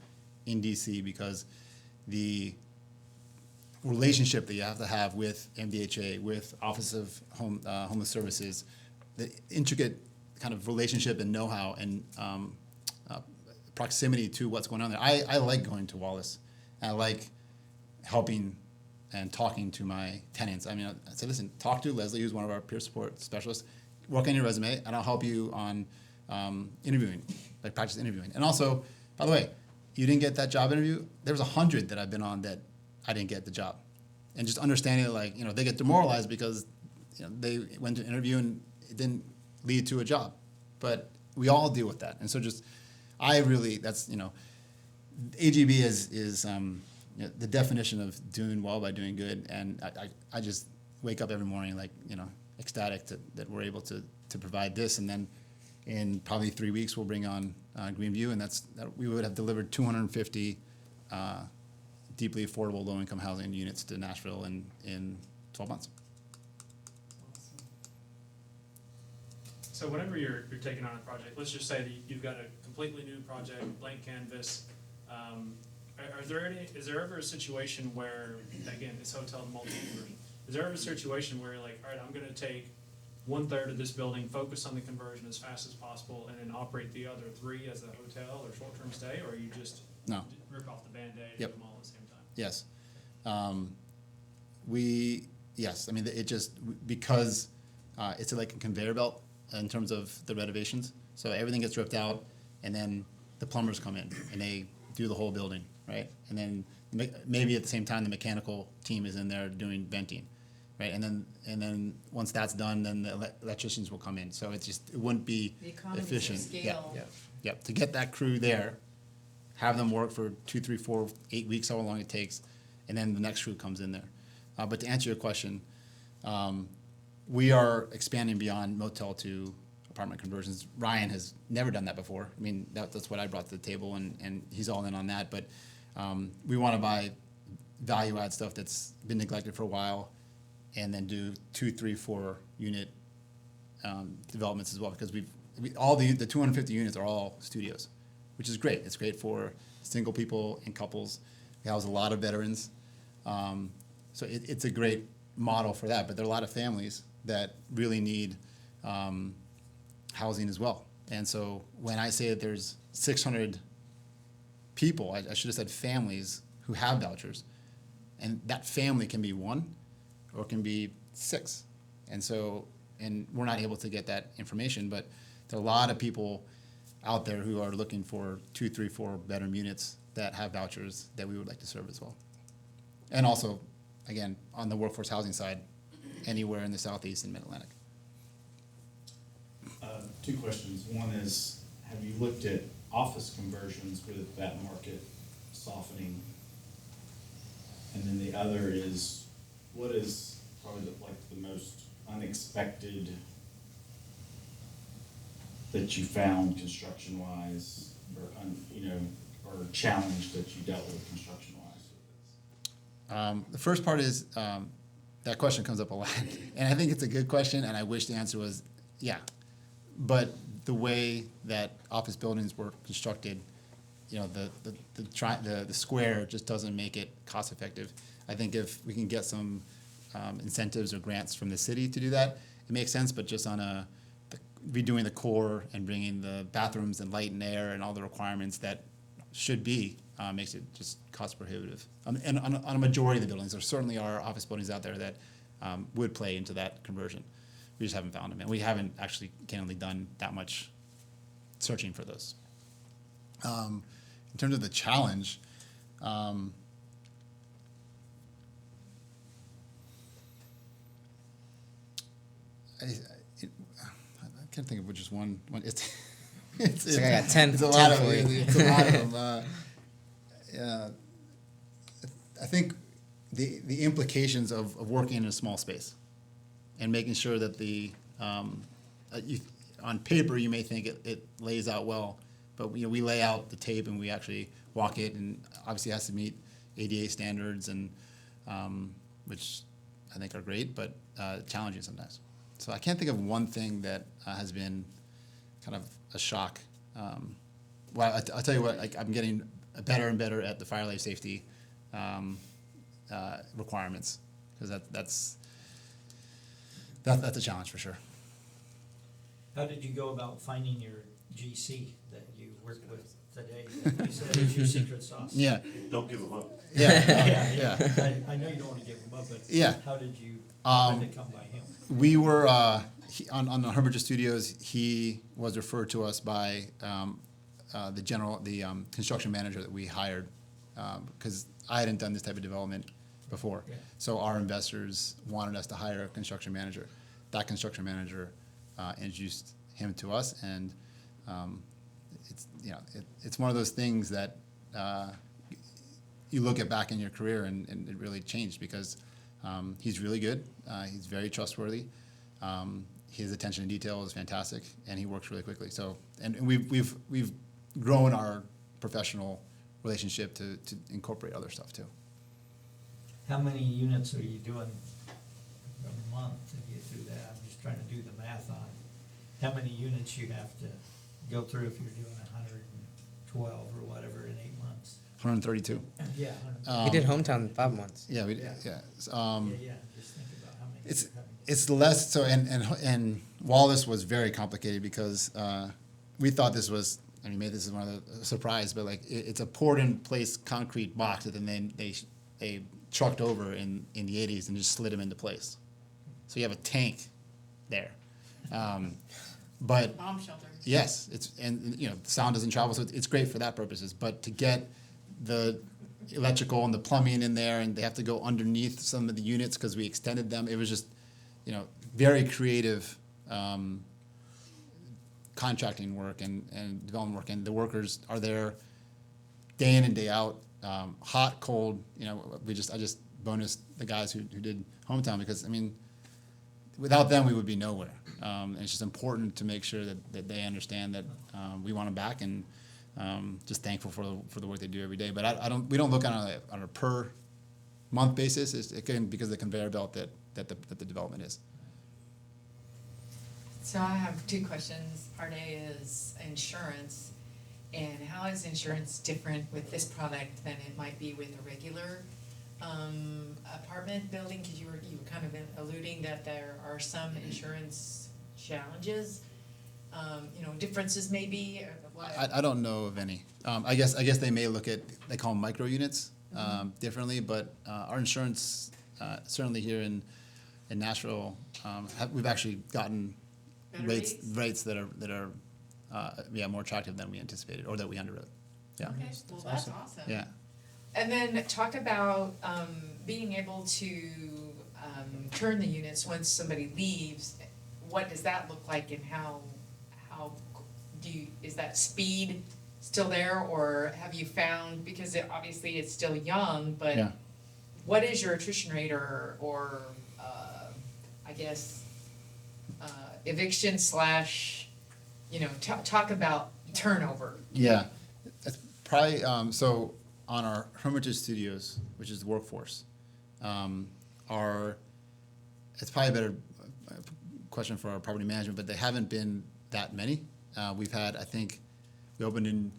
in DC, because the relationship that you have to have with MDHA, with Office of Homeless Services, the intricate kind of relationship and know-how and proximity to what's going on there. I like going to Wallace. And I like helping and talking to my tenants. I mean, I said, listen, talk to Leslie, who's one of our peer support specialists. Work on your resume, and I'll help you on interviewing, like practice interviewing. And also, by the way, you didn't get that job interview. There was 100 that I've been on that I didn't get the job. And just understanding that, they get demoralized because they went to an interview and it didn't lead to a job. But we all deal with that. And so AGB is the definition of doing well by doing good. And I just wake up every morning ecstatic that we're able to provide this. And then in probably 3 weeks, we'll bring on Greenview, and we would have delivered 250 deeply affordable low-income housing units to Nashville in 12 months. So whenever you're taking on a project, let's just say that you've got a completely new project, blank canvas. Is there ever a situation where, again, this hotel multi-conversion, is there ever a situation where you're like, all right, I'm going to take 1/3 of this building, focus on the conversion as fast as possible, and then operate the other 3 as a hotel or short-term stay, or you just No. rip off the Band-Aid and Yep. do them all at the same time? Yes. Yes. I mean, it just, because it's like a conveyor belt in terms of the renovations. So everything gets ripped out, and then the plumbers come in, and they do the whole building, right? And then maybe at the same time, the mechanical team is in there doing venting, right? And then once that's done, then the electricians will come in. So it wouldn't be The economies of efficient. scale. Yep. To get that crew there, have them work for 2, 3, 4, 8 weeks, however long it takes, and then the next group comes in there. But to answer your question, we are expanding beyond motel to apartment conversions. Ryan has never done that before. I mean, that's what I brought to the table, and he's all in on that. But we want to buy value add stuff that's been neglected for a while, and then do 2, 3, 4 unit developments as well, because all the 250 units are all studios, which is great. It's great for single people and couples. We house a lot of veterans, so it's a great model for that. But there are a lot of families that really need housing as well. And so when I say that there's 600 people, I should have said families who have vouchers, and that family can be 1 or it can be 6. And so, and we're not able to get that information, but there are a lot of people out there who are looking for 2, 3, 4 bedroom units that have vouchers that we would like to serve as well. And also, again, on the workforce housing side, anywhere in the Southeast and Mid-Atlantic. 2 questions. One is, have you looked at office conversions with that market softening? And then the other is, what is probably the most unexpected that you found construction-wise, or or challenge that you dealt with construction-wise? The first part is, that question comes up a lot, and I think it's a good question, and I wish the answer was yeah. But the way that office buildings were constructed, the square just doesn't make it cost effective. I think if we can get some incentives or grants from the city to do that, it makes sense. But just on redoing the core and bringing the bathrooms and light and air and all the requirements that should be makes it just cost prohibitive. And on a majority of the buildings, there certainly are office buildings out there that would play into that conversion. We just haven't found them, and we haven't actually candidly done that much searching for those. In terms of the challenge, I can't think of which is one. It's like I got 10. It's a lot 10 of for you. it's a lot of them. I think the implications of working in a small space and making sure that on paper you may think it lays out well, but we lay out the tape and we actually walk it, and obviously it has to meet ADA standards, and which I think are great, but challenging sometimes. So I can't think of one thing that has been kind of a shock. Well, I'll tell you what, I'm getting better and better at the fire life safety requirements, because that's a challenge for sure. How did you go about finding your GC that you work with today? You said it's your secret sauce. Yeah, Don't give them up. yeah. I know you don't want to give him up, but Yeah. how did you come by him? We were on the Hermitage Studios. He was referred to us by the construction manager that we hired, because I hadn't done this type of development before. Yeah. So our investors wanted us to hire a construction manager. That construction manager introduced him to us, and it's one of those things that you look at back in your career, and it really changed, because he's really good. He's very trustworthy. His attention to detail is fantastic, and he works really quickly. So, and we've grown our professional relationship to incorporate other stuff too. How many units are you doing a month to get through that? I'm just trying to do the math on how many units you have to go through if you're doing 112 or whatever in 8 months. 132. Yeah. We did hometown in 5 months. Yeah, we Yeah. yeah. Just think about how many. It's you're having. it's less so, and Wallace was very complicated, because we thought this was, I mean, maybe this is one of the surprise, but like it's a poured in place concrete box that then they trucked over in the 80s and just slid them into place. So you have a tank there, but Bomb shelter. yes, and the sound doesn't travel, so it's great for that purposes. But to get the electrical and the plumbing in there, and they have to go underneath some of the units because we extended them. It was just, very creative contracting work and development work, and the workers are there day in and day out hot, cold, I just bonused the guys who did hometown because, I mean, without them, we would be nowhere. And it's just important to make sure that they understand that we want them back, and just thankful for the work they do every day. But we don't look on a per month basis. It's again because of the conveyor belt that the development is. So I have two questions. Part A is insurance, and how is insurance different with this product than it might be with a regular apartment building? Because you were kind of alluding that there are some insurance challenges, differences maybe. I don't know of any. I guess they may look at, they call them micro units differently, but our insurance certainly here in Nashville, we've actually gotten Better rates that are more attractive than we anticipated or that we underwrote. Yeah. Okay, well, that's awesome. Yeah. And then talk about being able to turn the units once somebody leaves. What does that look like, and how is that speed still there, or have you found, because obviously it's still young, but Yeah. what is your attrition rate or I guess eviction slash, talk about turnover. Yeah, it's probably so on our Hermitage Studios, which is the workforce. It's probably a better question for our property management, but they haven't been that many. We've had, I think, we opened in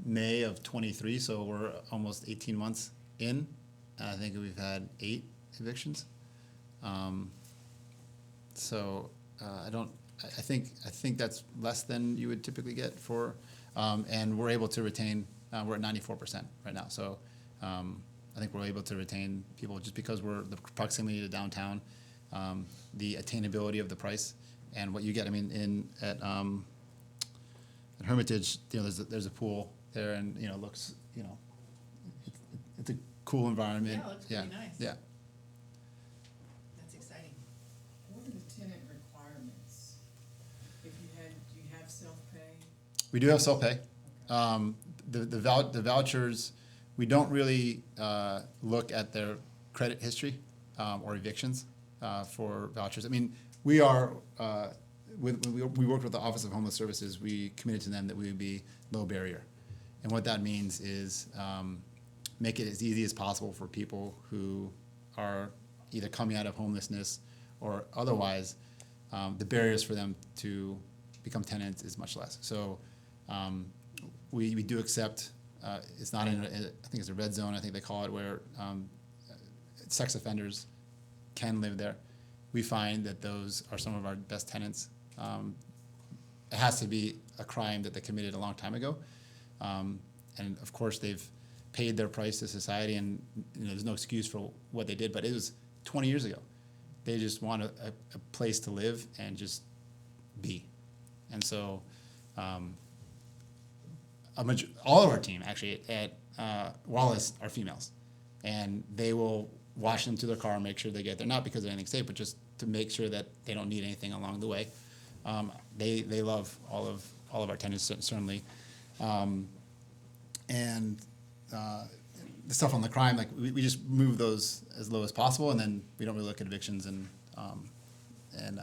May of 23, so we're almost 18 months in. I think we've had 8 evictions. I think that's less than you would typically get for, and we're able to retain. We're at 94% right now, so I think we're able to retain people just because we're the proximity to downtown, the attainability of the price, and what you get. I mean, at Hermitage, there's a pool there, and it looks, it's a cool environment. Yeah, it looks pretty nice. Yeah. That's exciting. What are the tenant requirements? Do you have self-pay? We do have self-pay. The vouchers, we don't really look at their credit history or evictions for vouchers. I mean, we are, we worked with the Office of Homeless Services. We committed to them that we would be low barrier. And what that means is make it as easy as possible for people who are either coming out of homelessness or otherwise, the barriers for them to become tenants is much less. So we do accept, it's not I think it's a red zone, I think they call it, where sex offenders can live there. We find that those are some of our best tenants. It has to be a crime that they committed a long time ago. And of course they've paid their price to society, and there's no excuse for what they did, but it was 20 years ago. They just want a place to live and just be. And so all of our team actually at Wallace are females, and they will wash them to their car and make sure they get there, not because of anything safe, but just to make sure that they don't need anything along the way. They love all of our tenants, certainly. And the stuff on the crime, like we just move those as low as possible, and then we don't really look at evictions and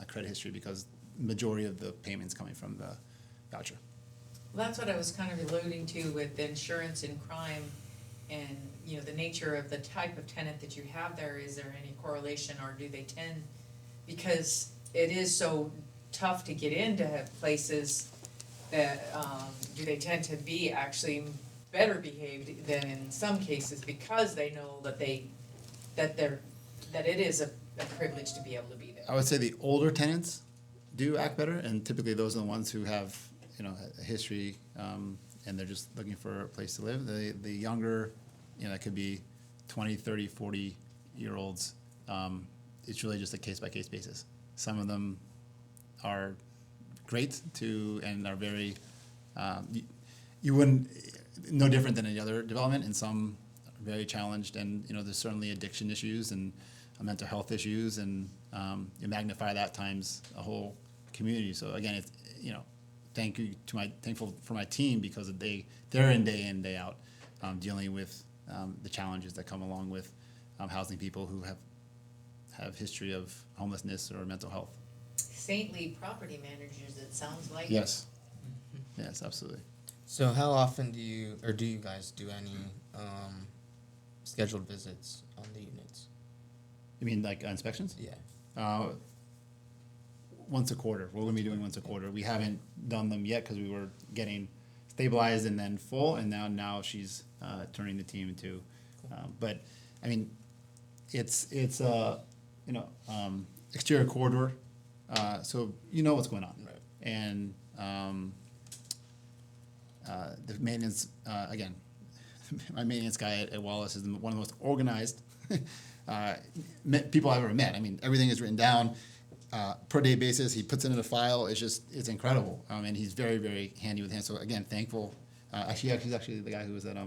credit history because the majority of the payments coming from the voucher. Well, that's what I was kind of alluding to with the insurance and crime, and the nature of the type of tenant that you have there. Is there any correlation, or do they tend, because it is so tough to get into that do they tend to be actually better behaved than in some cases because they know that it is a privilege to be able to be there? I would say the older tenants do act better, and typically those are the ones who have a history, and they're just looking for a place to live. The younger, it could be 20, 30, 40-year-olds. It's really just a case-by-case basis. Some of them are great and are very, you wouldn't, no different than any other development, and some are very challenged, and there's certainly addiction issues and mental health issues, and you magnify that times a whole community. So again, it's thankful for my team because they're in, day out, dealing with the challenges that come along with housing people who have history of homelessness or mental health. Saintly property managers, it sounds like. Yes. Yes, absolutely. So how often do you guys do any scheduled visits on the units? You mean like inspections? Yeah. Once a quarter. We're going to be doing once a quarter. We haven't done them yet because we were getting stabilized and then full, and now she's turning the team into. But I mean, it's exterior corridor, so you know what's going on, Right. and the maintenance again. My maintenance guy at Wallace is one of the most organized people I've ever met. I mean, everything is written down. Per day basis, he puts it in a file. It's incredible, and he's very, very handy with hands. So again, thankful. He's actually the guy who was at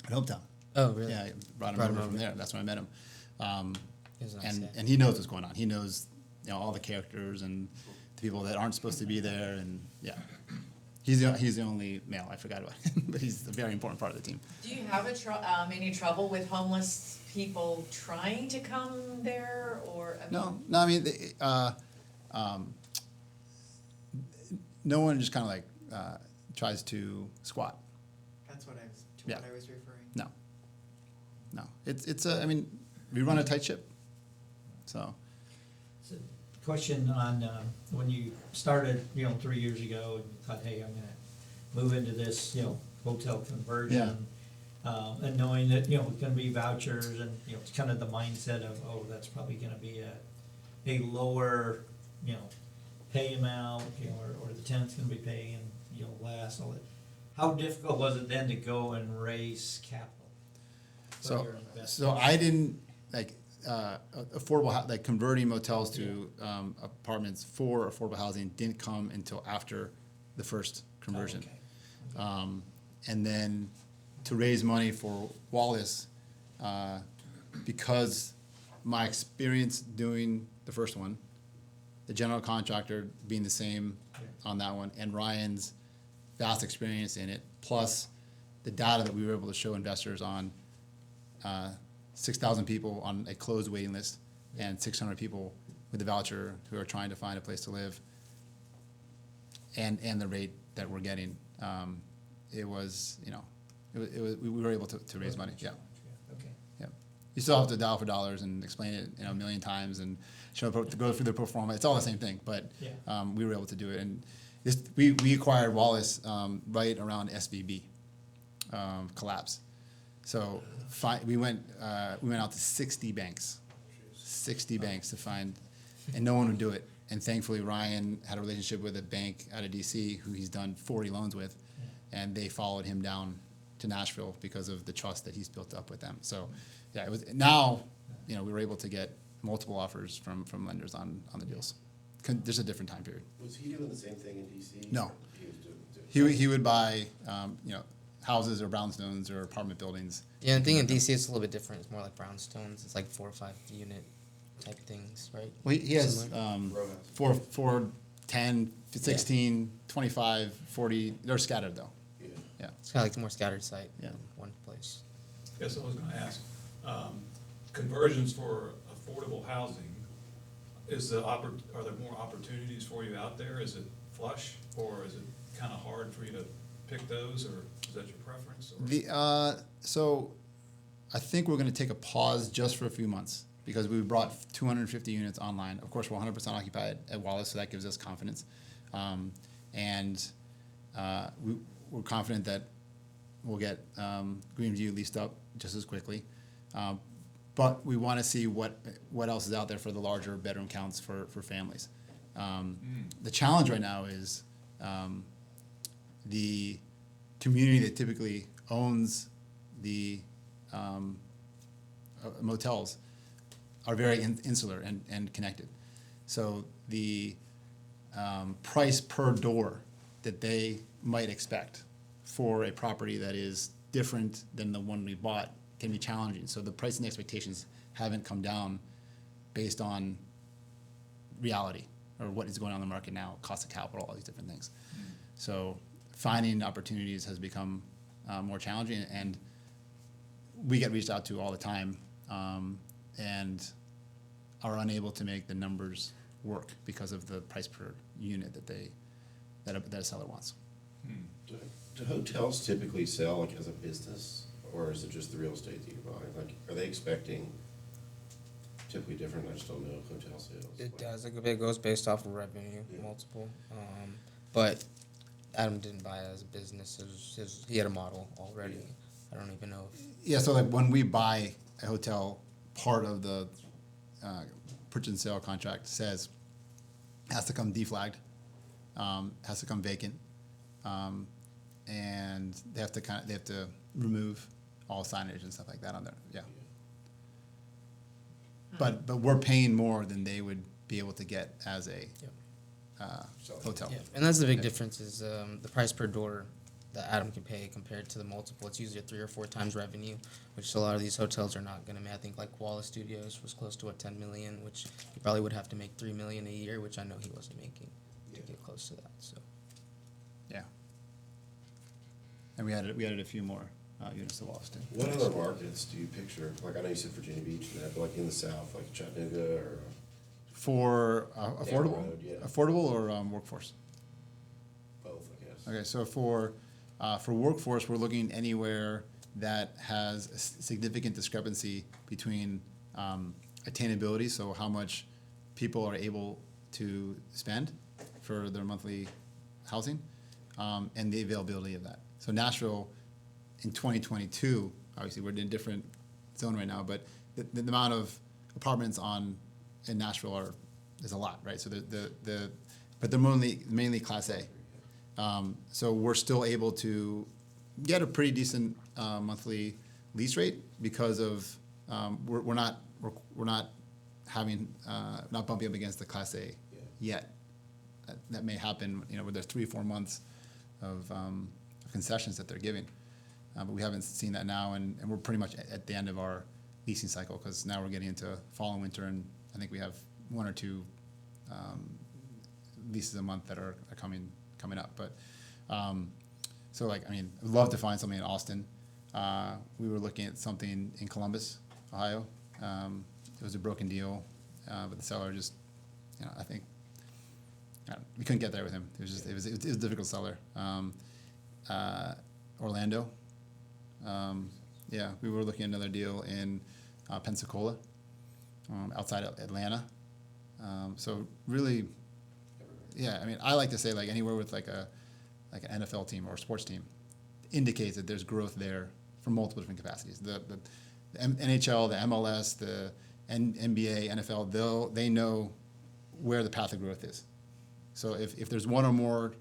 Hometown. Oh, really? Yeah, I brought him over from there. That's when I met him. He was a nice guy. And he knows what's going on. He knows all the characters and the people that aren't supposed to be there, and yeah, he's the only male. I forgot about him, but he's a very important part of the team. Do you have any trouble with homeless people trying to come there, or? I mean, No. I mean, no one just kind of like tries to squat. That's what I was referring. No. It's I mean, we run a tight ship. So So, question on, when you started, 3 years ago, and you thought, hey, I'm gonna move into this, hotel conversion. And knowing that, it's gonna be vouchers and, it's kind of the mindset of, oh, that's probably gonna be a lower, pay amount, or the tenant's gonna be paying, less, all that. How difficult was it then to go and raise capital? for your investment? So I didn't like affordable like converting motels to apartments for affordable housing didn't come until after the first conversion. Oh, okay. And then to raise money for Wallace, because my experience doing the first one, the general contractor being the same on that one, and Ryan's vast experience in it, plus the data that we were able to show investors on 6,000 people on a closed waiting list and 600 people with a voucher who are trying to find a place to live, and the rate that we're getting, it was, we were able to raise money. Yeah. Okay. Yeah. You still have to dial for dollars and explain it, a million times and go through the pro forma. It's all the same thing, but Yeah. we were able to do it. And we acquired Wallace right around SVB collapse. So we went out to 60 banks to find, and no one would do it. And thankfully, Ryan had a relationship with a bank out of DC who he's done 40 loans with, and they followed him down to Nashville because of the trust that he's built up with them. So, yeah, it was now, we were able to get multiple offers from lenders on the deals. There's a different time period. Was he doing the same thing in DC? No. He was doing He would buy, houses or brownstones or apartment buildings. Yeah, I think in DC it's a little bit different. It's more like brownstones. It's like 4 or 5 unit type things, right? Well, he has Similar. 4, 10, 16, 25, 40. They're scattered though. Yeah. Yeah. It's kind of like the more scattered site Yeah. in one place. Guess I was gonna ask, conversions for affordable housing, are there more opportunities for you out there? Is it flush, or is it kind of hard for you to pick those, or is that your preference? Or? So I think we're going to take a pause just for a few months because we brought 250 units online. Of course, we're 100% occupied at Wallace, so that gives us confidence. We're confident that we'll get Greenview leased up just as quickly. But we want to see what else is out there for the larger bedroom counts for families. The challenge right now is the community that typically owns the motels are very insular and connected. So the price per door that they might expect for a property that is different than the one we bought can be challenging. So the pricing expectations haven't come down based on reality or what is going on in the market now, cost of capital, all these different things. So finding opportunities has become more challenging, and we get reached out to all the time, and are unable to make the numbers work because of the price per unit that a seller wants. Do hotels typically sell like as a business, or is it just the real estate that you're buying? Like, are they expecting typically different? I just don't know hotel sales. It does. It goes based off of revenue, multiple. But Adam didn't buy it as a business. He had a model already. I don't even know if Yeah, so like when we buy a hotel, part of the purchase and sale contract says has to come deflagged, has to come vacant, and they have to remove all signage and stuff like that on there. Yeah. But we're paying more than they would be able to get as a hotel. Yeah, and that's the big difference is the price per door that Adam can pay compared to the multiple. It's usually 3 or 4 times revenue, which a lot of these hotels are not going to make. I think like Wallace Studios was close to 10 million, which he probably would have to make 3 million a year, which I know he wasn't making to get close to that. So Yeah. And we added a few more units to Wallace too. What other markets do you picture? Like, I know you said Virginia Beach and that, but like in the South, like Chattanooga or For affordable, road, yeah. affordable or workforce. both, I guess? Okay, so for workforce, we're looking anywhere that has a significant discrepancy between attainability, so how much people are able to spend for their monthly housing, and the availability of that. So Nashville, in 2022, obviously we're in a different zone right now, but the amount of apartments in Nashville is a lot, right? So but they're mainly Class A. So we're still able to get a pretty decent monthly lease rate because of we're not having not bumping up against the Class A yet. That may happen, where there's 3 or 4 months of concessions that they're giving, but we haven't seen that now, and we're pretty much at the end of our leasing cycle because now we're getting into fall and winter, and I think we have 1 or 2 leases a month that are coming up. But so I'd love to find something in Austin. We were looking at something in Columbus, Ohio. It was a broken deal, but the seller just, I think we couldn't get there with him. It was a difficult seller. Orlando. We were looking at another deal in Pensacola, outside of Atlanta. So really, I like to say anywhere with like an NFL team or a sports team indicates that there's growth there from multiple different capacities. The NHL, the MLS, the NBA, NFL, they know where the path of growth is. So if there's 1 or more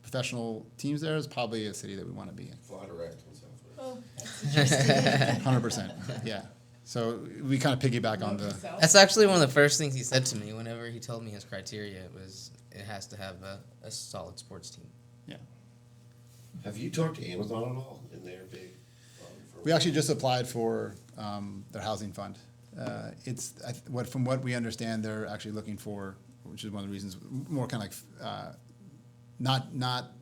professional teams there, it's probably a city that we want to be in. Fly direct in Southwest. Oh, that's interesting. 100%, yeah. So we kind of piggyback on the. that's actually one of the first things he said to me whenever he told me his criteria it has to have a solid sports team. Yeah. Have you talked to Amazon at all in their big? We actually just applied for their housing fund. From what we understand, they're actually looking for, which is one of the reasons, more kind of not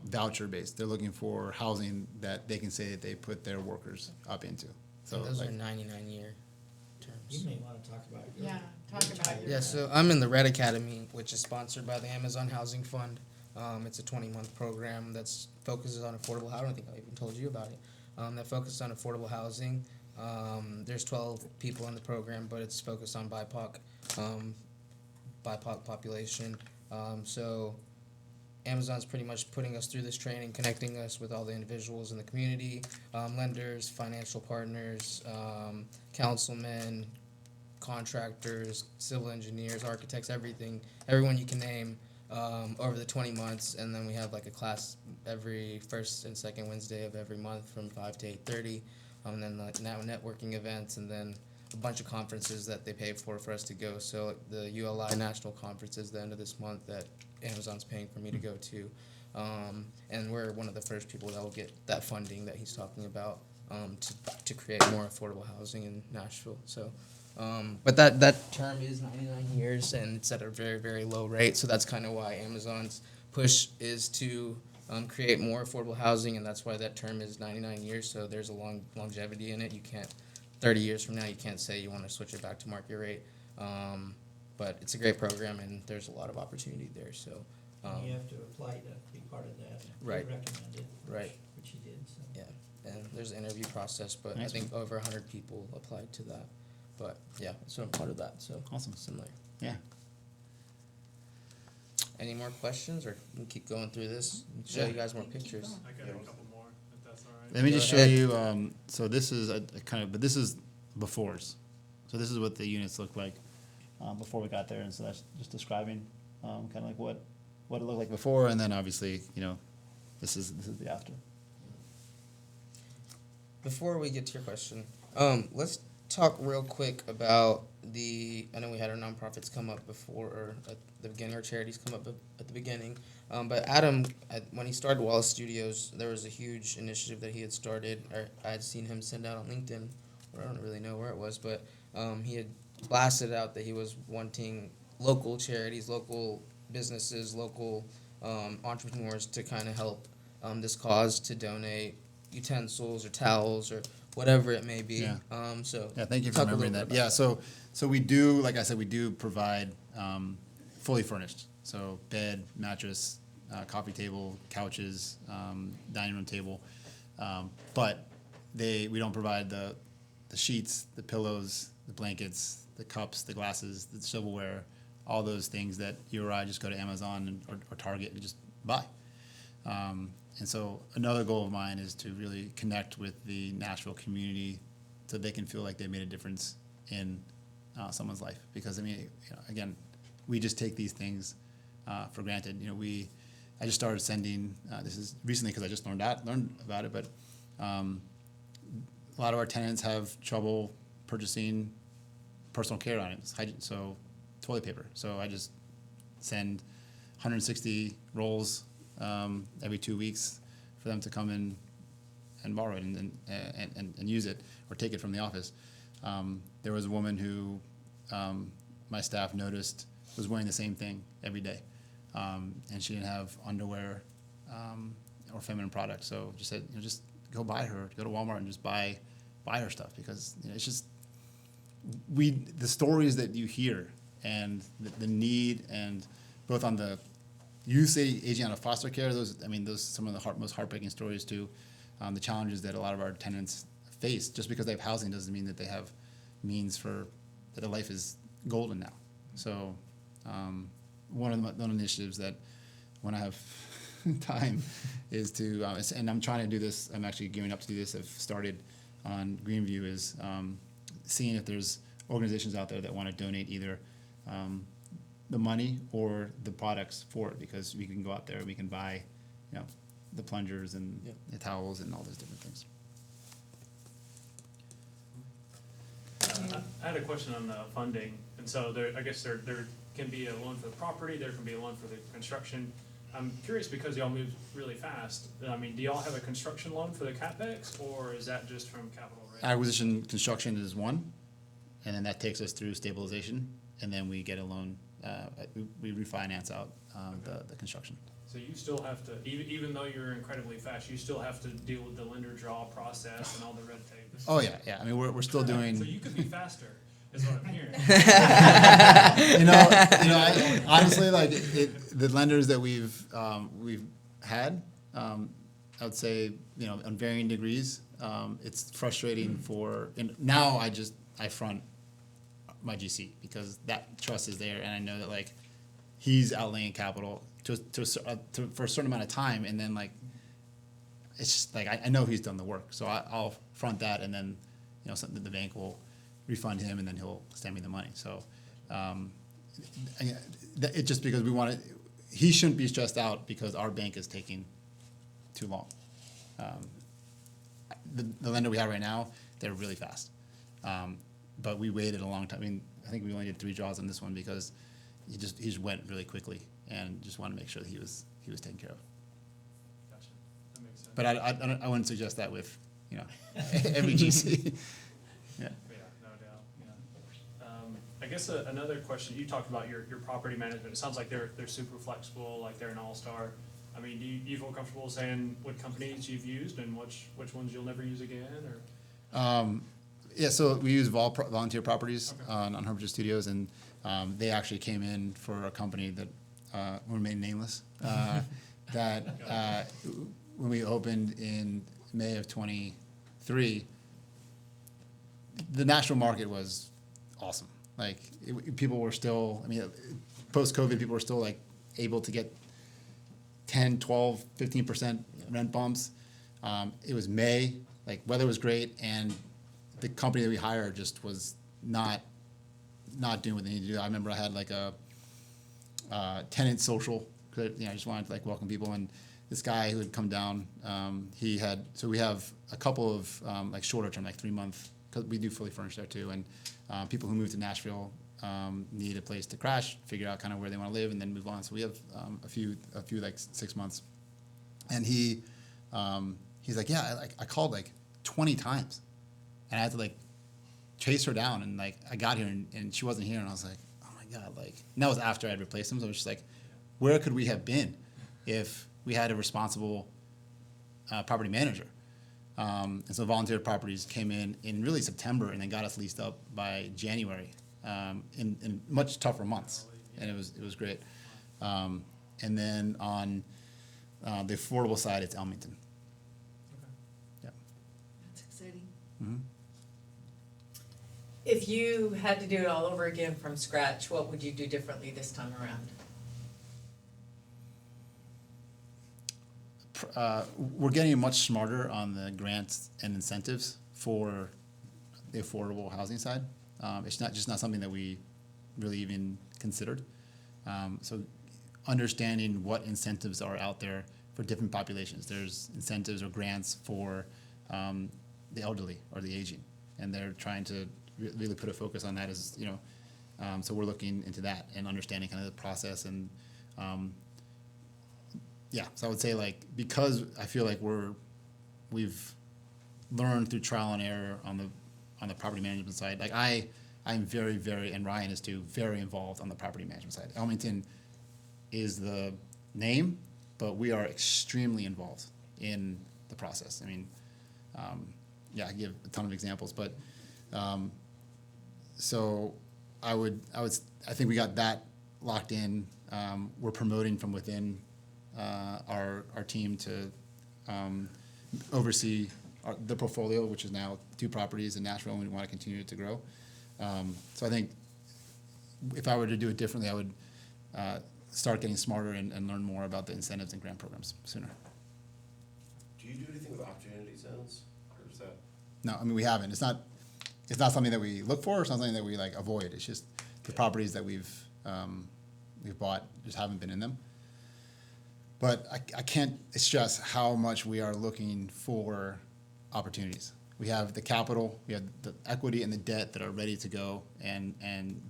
voucher based. They're looking for housing that they can say that they put their workers up into. So And those are 99-year terms. You may want to talk about your. Yeah, talk about your. Yeah, so I'm in the Red Academy, which is sponsored by the Amazon Housing Fund. It's a 20-month program that focuses on affordable housing. I don't think I even told you about it. That focuses on affordable housing. There's 12 people in the program, but it's focused on BIPOC population. So Amazon's pretty much putting us through this training, connecting us with all the individuals in the community, lenders, financial partners, councilmen, contractors, civil engineers, architects, everyone you can name, over the 20 months. And then we have a class every first and second Wednesday of every month from 5 to 8:30. And then now networking events, and then a bunch of conferences that they pay for us to go. So the ULI National Conference is the end of this month that Amazon's paying for me to go to. And we're one of the first people that will get that funding that he's talking about to create more affordable housing in Nashville. So, but that term is 99 years, and it's at a very, very low rate. So that's kind of why Amazon's push is to create more affordable housing, and that's why that term is 99 years. So there's a long longevity in it. You can't 30 years from now you can't say you want to switch it back to market rate. But it's a great program, and there's a lot of opportunity there. So You have to apply to be part of that. Right. Be recommended. Right. Which you did, so. yeah, and there's an interview process, but I Nice. think over 100 people applied to that. But yeah, so I'm part of that. So Awesome. similar. Yeah. Any more questions, or we can keep going through this and show you guys more pictures? I got a couple more, if that's all right. Let me Go just show ahead. you, so this is but this is befores. So this is what the units looked like before we got there, and so that's just describing kind of like what it looked like before, and then obviously, this is the after. Before we get to your question, let's talk real quick about I know we had our nonprofits come up before, or at the beginning, our charities come up at the beginning. But Adam, when he started Wallace Studios, there was a huge initiative that he had started, or I had seen him send out on LinkedIn, or I don't really know where it was, but he had blasted out that he was wanting local charities, local businesses, local entrepreneurs to kind of help this cause, to donate utensils or towels or whatever it may be. Yeah. So Yeah, thank you for talk a remembering little that. bit Yeah, about so we do, like I said, we do provide fully furnished. So bed, mattress, coffee table, couches, dining room table. But we don't provide the sheets, the pillows, the blankets, the cups, the glasses, the silverware, all those things that you or I just go to Amazon or Target and just buy. And so another goal of mine is to really connect with the Nashville community so they can feel like they made a difference in someone's life. Because I mean, again, we just take these things for granted. I just started sending. This is recently because I just learned about it. But a lot of our tenants have trouble purchasing personal care items. So toilet paper. So I just send 160 rolls every 2 weeks for them to come in and borrow it and use it or take it from the office. There was a woman who my staff noticed was wearing the same thing every day, and she didn't have underwear or feminine products. So just said, just go to Walmart and just buy her stuff, because it's just the stories that you hear and the need, and both on the you say aging out of foster care, those some of the most heartbreaking stories too. The challenges that a lot of our tenants face. Just because they have housing doesn't mean that they have means that their life is golden now. So one of the initiatives that when I have time is to, and I'm trying to do this, I'm actually gearing up to do this, I've started on Greenview, is seeing if there's organizations out there that want to donate either the money or the products for it, because we can go out there and we can buy, the plungers and the towels and all those different things. I had a question on the funding, and so I guess there can be a loan for the property, there can be a loan for the construction. I'm curious, because y'all move really fast, do y'all have a construction loan for the CapEx, or is that just from capital raise? Acquisition construction is one, and then that takes us through stabilization, and then we get a loan, we refinance out the construction. So you still have to, even though you're incredibly fast, you still have to deal with the lender draw process and all the red tape. Oh, yeah, I mean, we're still doing. So you could be faster, is what I'm hearing. Honestly, like the lenders that we've had, I would say, on varying degrees, it's frustrating and now I front my GC, because that trust is there, and I know that like he's outlaying capital for a certain amount of time, and then like it's just like I know he's done the work, so I'll front that, and then something the bank will refund him, and then he'll send me the money. So it's just because he shouldn't be stressed out because our bank is taking too long. The lender we have right now, they're really fast. But we waited a long time. I mean, I think we only did 3 draws on this one because he just went really quickly, and just wanted to make sure that he was taken care of. Gotcha, that makes sense. But I wouldn't suggest that with every GC. Yeah. Yeah, no doubt, yeah. I guess another question, you talked about your property management. It sounds like they're super flexible, like they're an all-star. I mean, do you feel comfortable saying what companies you've used and which ones you'll never use again, or? Yeah, so we use volunteer properties on Hermitage Studios, and they actually came in for a company that will remain nameless. When we opened in May of 23, the national market was awesome. Like people were still, I mean, post-COVID, people were still like able to get 10, 12, 15% rent bumps. It was May, like weather was great, and the company that we hired just was not doing what they needed to do. I remember I had like a tenant social, I just wanted to like welcome people, and this guy who had come down, so we have a couple of like shorter term, like 3 month, because we do fully furnished there too, and people who move to Nashville need a place to crash, figure out kind of where they want to live, and then move on. So we have a few like 6 months, and he's like, yeah, I called like 20 times, and I had to like chase her down, and like I got here and she wasn't here, and I was like, oh my god, like, and that was after I had replaced him, so I was just like, where could we have been if we had a responsible property manager? And so Volunteer Properties came in really September, and then got us leased up by January, in much tougher months, and it was great. And then on the affordable side, it's Elmington. Yeah. That's exciting. Mm-hmm. If you had to do it all over again from scratch, what would you do differently this time around? We're getting much smarter on the grants and incentives for the affordable housing side. It's not something that we really even considered. So understanding what incentives are out there for different populations. There's incentives or grants for the elderly or the aging, and they're trying to really put a focus on that as, so we're looking into that and understanding kind of the process, and yeah, so I would say, like, because I feel like we've learned through trial and error on the property management side. Like I'm very, very, and Ryan is too, very involved on the property management side. Elmington is the name, but we are extremely involved in the process. I mean, yeah, I give a ton of examples, but so I think we got that locked in. We're promoting from within our team to oversee the portfolio, which is now 2 properties in Nashville, and we want to continue it to grow. So I think if I were to do it differently, I would start getting smarter and learn more about the incentives and grant programs sooner. Do you do anything with opportunity zones, or is that? No, I mean, we haven't. It's not something that we look for. It's not something that we like avoid. It's just the properties that we've bought just haven't been in them. But I can't stress how much we are looking for opportunities. We have the capital, we have the equity and the debt that are ready to go and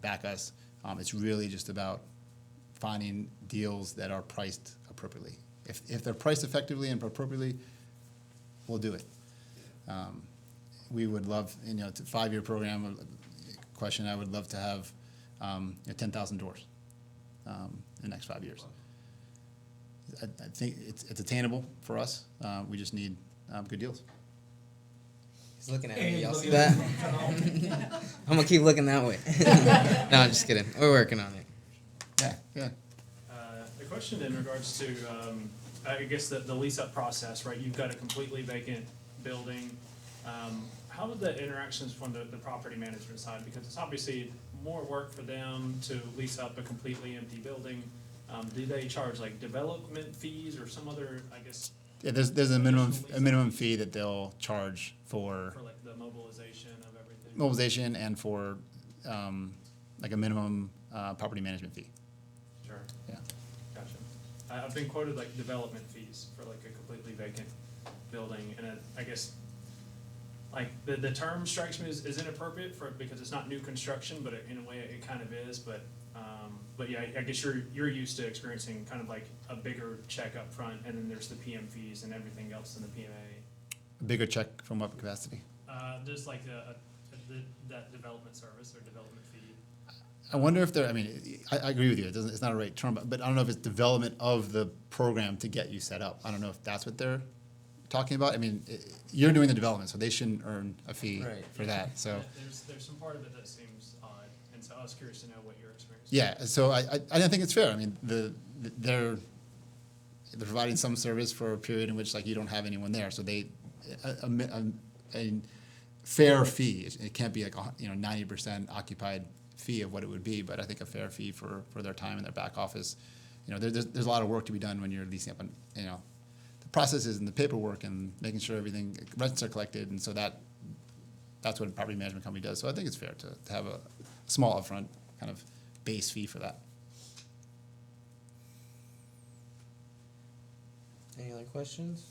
back us. It's really just about finding deals that are priced appropriately. If they're priced effectively and appropriately, we'll do it. We would love, it's a 5-year program. Question, I would love to have 10,000 doors in the next 5 years. I think it's attainable for us. We just need good deals. He's looking at me. Y'all see that? I'm gonna keep looking that way. No, I'm just kidding. We're working on it. Yeah. A question in regards to, I guess the lease-up process, right? You've got a completely vacant building. How are the interactions from the property management side? Because it's obviously more work for them to lease up a completely empty building. Do they charge like development fees or some other, I guess? Yeah, there's a minimum fee that they'll charge for like the mobilization of everything? Mobilization and for like a minimum property management fee. Sure. Yeah. Gotcha. I've been quoted like development fees for like a completely vacant building, and I guess like the term strikes me as inappropriate because it's not new construction, but in a way it kind of is. But yeah, I guess you're used to experiencing kind of like a bigger check up front, and then there's the PM fees and everything else in the PMA. A bigger check from what capacity? Just like that development service or development fee. I wonder if there, I mean, I agree with you, it's not a right term, but I don't know if it's development of the program to get you set up. I don't know if that's what they're talking about. I mean, you're doing the development, so they shouldn't earn a fee Right. for that, so. There's some part of it that seems odd, and so I was curious to know what your experience was. Yeah, so I don't think it's fair. I mean, they're providing some service for a period in which like you don't have anyone there, so a fair fee. It can't be like 90% occupied fee of what it would be, but I think a fair fee for their time in their back office. There's a lot of work to be done when you're leasing up, the processes and the paperwork and making sure everything rents are collected, and so that's what a property management company does. So I think it's fair to have a small upfront kind of base fee for that. Any other questions?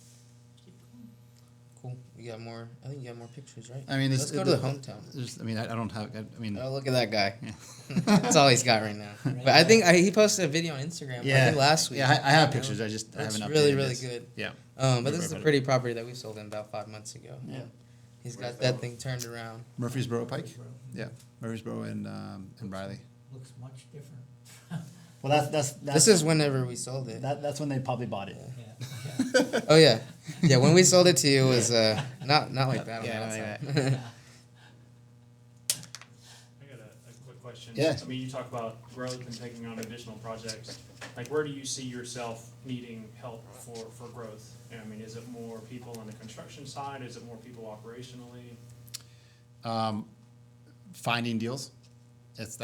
Cool. You got more? I think you got more pictures, right? I mean, Let's go to the hometown. I mean, I don't have. I mean, Oh, look at that guy. That's all he's got right now. But I think he posted a video on Instagram. I think last week. Yeah, I have pictures. I just That's haven't updated really, really this. good. Yeah. But this is a pretty property that we sold in about 5 months ago. Yeah. He's got that thing turned around. Murfreesboro Pike. Yeah, Murfreesboro and Riley. Looks much different. Well, that's This is whenever we sold it. that's when they probably bought it. Yeah. Oh yeah, yeah. When we sold it to you, it was not like that. Yeah, on not that like side. I got a quick question. Yeah. I mean, you talk about growth and taking on additional projects. Like, where do you see yourself needing help for growth? I mean, is it more people on the construction side? Is it more people operationally? Finding deals. That's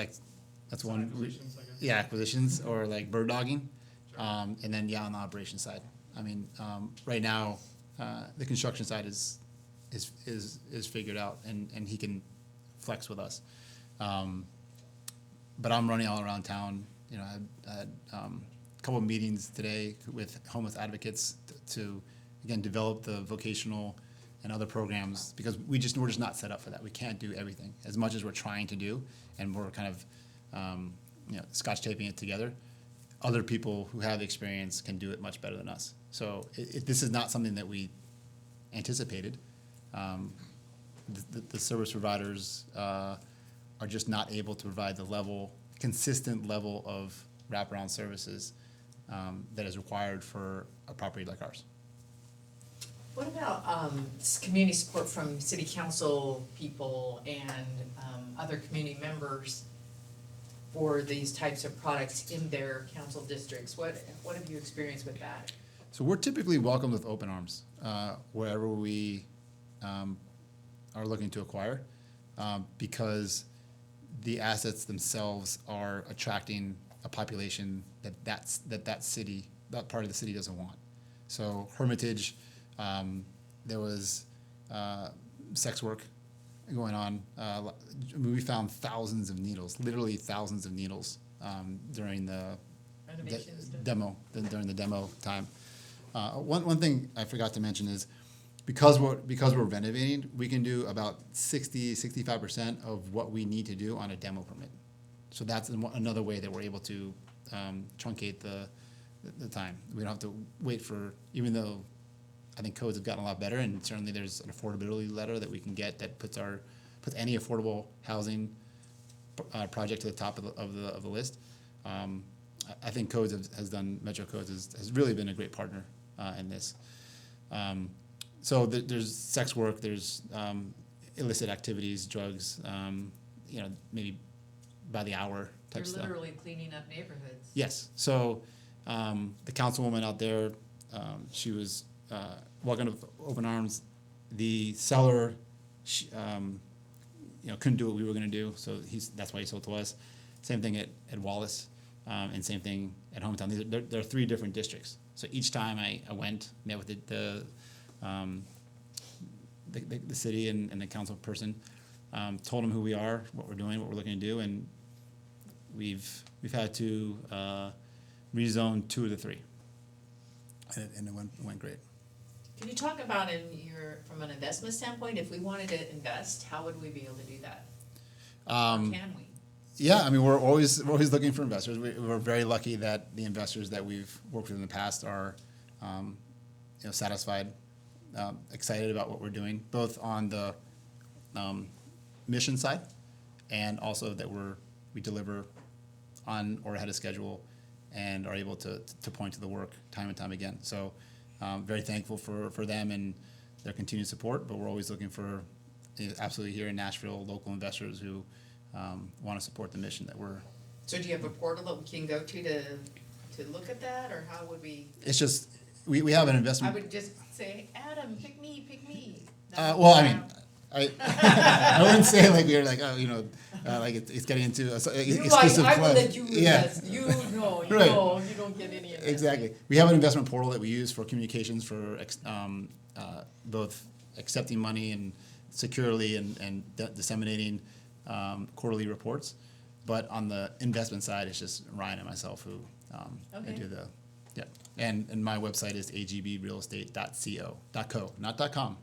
one. Acquisitions, I guess? Yeah, acquisitions or like bird dogging, and then on the operations side. I mean, right now, the construction side is figured out, and he can flex with us. But I'm running all around town. I had a couple of meetings today with homeless advocates to again develop the vocational and other programs, because we're just not set up for that. We can't do everything as much as we're trying to do, and we're kind of scotch taping it together. Other people who have experience can do it much better than us. So this is not something that we anticipated. The service providers are just not able to provide the consistent level of wraparound services that is required for a property like ours. What about community support from city council people and other community members for these types of products in their council districts? What have you experienced with that? So we're typically welcomed with open arms wherever we are looking to acquire, because the assets themselves are attracting a population that part of the city doesn't want. So Hermitage, there was sex work going on. We found thousands of needles, literally thousands of needles, during the demo time. One thing I forgot to mention is because we're renovating, we can do about 65% of what we need to do on a demo permit. So that's another way that we're able to truncate the time. We don't have to wait for, even though I think codes have gotten a lot better, and certainly there's an affordability letter that we can get that puts any affordable housing project to the top of the list. I think Codes Metro Codes has really been a great partner in this. So there's sex work, there's illicit activities, drugs, maybe by the hour type You're stuff. literally cleaning up neighborhoods. Yes. So the councilwoman out there, she was welcomed with open arms. The seller, couldn't do what we were going to do, so that's why he sold to us. Same thing at Wallace, and same thing at Hometown. There are 3 different districts. So each time I went, met with the city and the council person, told them who we are, what we're doing, what we're looking to do, and we've had to rezone 2 of the 3, and it went great. Can you talk about from an investment standpoint, if we wanted to invest, how would we be able to do that? Or can we? Yeah, I mean, we're always looking for investors. We're very lucky that the investors that we've worked with in the past are, satisfied, excited about what we're doing, both on the mission side, and also that we're we deliver on or ahead of schedule and are able to point to the work time and time again. So very thankful for them and their continued support, but we're always looking for, absolutely here in Nashville, local investors who want to support the mission that we're. So do you have a portal that we can go to look at that, or how would we? It's just, we have an I investment. would just say, Adam, pick me. Well, I mean, I wouldn't say like we're like, oh, you know, like it's getting into a exclusive I will club. let you Yeah. invest. You know, Right. you don't get any of that. Exactly. We have an investment portal that we use for communications for both accepting money and securely and disseminating quarterly reports. But on the investment side, it's just Ryan and myself who Okay. do the, yeah. And my website is agbrealestate.co, not .com.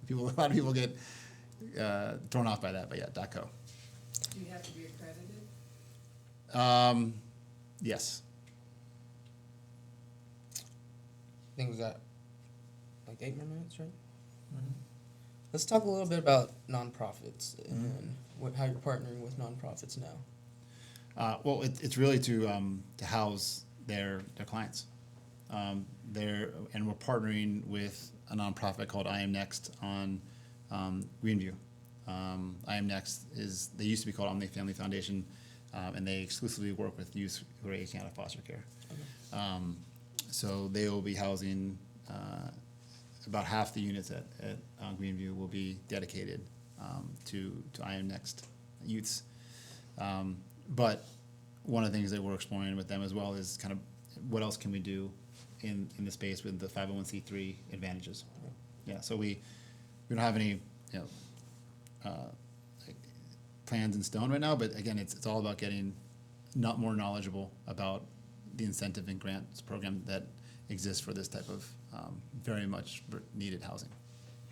A lot of people get thrown off by that, but yeah, .co. Do you have to be accredited? Yes. I think we got like 8 more minutes, right? Let's talk a little bit about nonprofits and how you're partnering with nonprofits now. Well, it's really to house their clients. And we're partnering with a nonprofit called I Am Next on Greenview. I Am Next they used to be called Omni Family Foundation, and they exclusively work with youth who are aging out of foster care. So they will be housing about half the units at Greenview will be dedicated to I Am Next youths. But one of the things that we're exploring with them as well is kind of what else can we do in the space with the 501c3 advantages. Yeah, so we don't have any like plans in stone right now, but again, it's all about getting not more knowledgeable about the incentive and grants program that exists for this type of very much needed housing.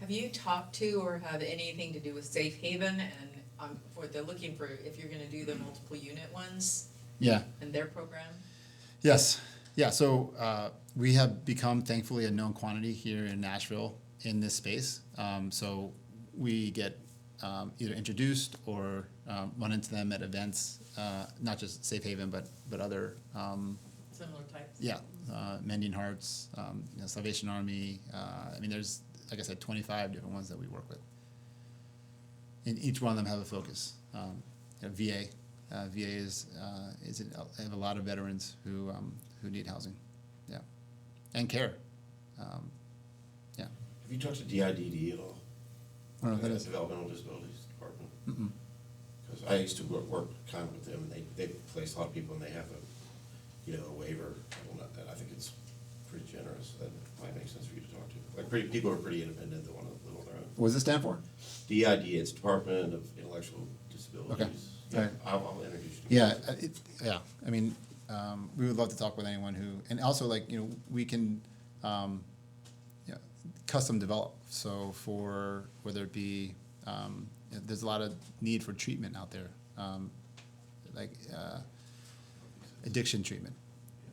Have you talked to or have anything to do with Safe Haven and what they're looking for, if you're gonna do the multiple unit ones Yeah. and their program? Yes. Yeah. So we have become, thankfully, a known quantity here in Nashville in this space. So we get either introduced or run into them at events, not just Safe Haven, but other. Similar types? Yeah. Mending Hearts, Salvation Army. I mean, there's, like I said, 25 different ones that we work with. And each one of them have a focus. VA. VA have a lot of veterans who need housing, yeah, and care, yeah. Have you talked to DIDD at all? I don't know what that is. Developmental Disabilities Department. Because I used to work kind of with them, and they place a lot of people, and they have a waiver. I think it's pretty generous. That might make sense for you to talk to. Like people are pretty independent that want to live on their own. What does it stand for? DID, it's Department of Intellectual Disabilities. Okay. Yeah, All right. I'll introduce you. Yeah, I mean, we would love to talk with anyone who, and also we can, custom develop. So for whether it be, there's a lot of need for treatment out there, addiction treatment.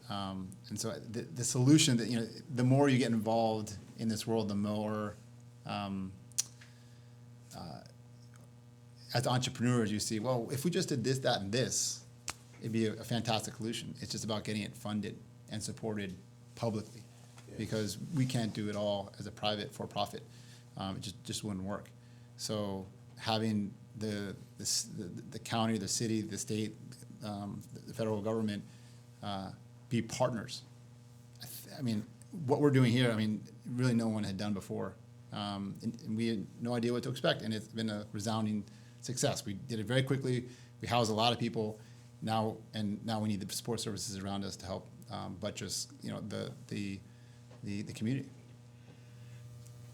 And so the solution that, the more you get involved in this world, the more, as entrepreneurs, you see, well, if we just did this, that, and this, it'd be a fantastic solution. It's just about getting it funded and supported publicly, because we can't do it all as a private for-profit. It just wouldn't work. So having the county, the city, the state, the federal government be partners. I mean, what we're doing here, really no one had done before. And we had no idea what to expect, and it's been a resounding success. We did it very quickly. We housed a lot of people. Now we need the support services around us to help buttress, the community.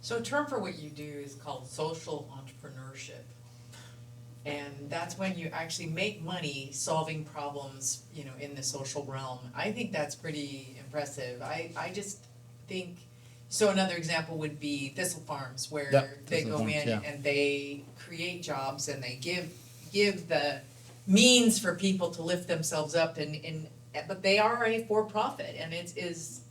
So a term for what you do is called social entrepreneurship. And that's when you actually make money solving problems, in the social realm. I think that's pretty impressive. I just think, so another example would be Thistle Farms, where they Thistle go Farms, in yeah. and they create jobs and they give the means for people to lift themselves up but they are a for-profit, and it is,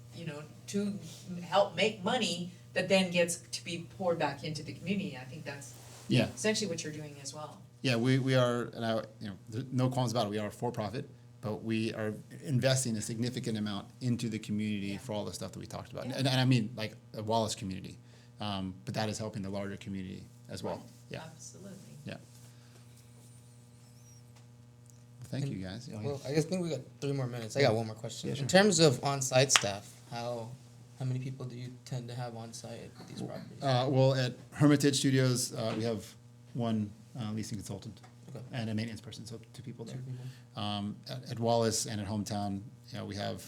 to help make money that then gets to be poured back into the community. I think that's Yeah. essentially what you're doing as well. Yeah, we are, and there's no qualms about it. We are for profit, but we are investing a significant amount into the community for all the stuff that we talked about. And I mean, like the Wallace community, but that is helping the larger community as well. Yeah, Absolutely. yeah. Thank you, guys. Well, I think we got 3 more minutes. I got one more question. Yeah, sure. In terms of on-site staff, how many people do you tend to have on-site at these properties? Well, at Hermitage Studios, we have one leasing consultant Okay. and a maintenance person, so 2 people there. 2 people. At Wallace and at Hometown, we have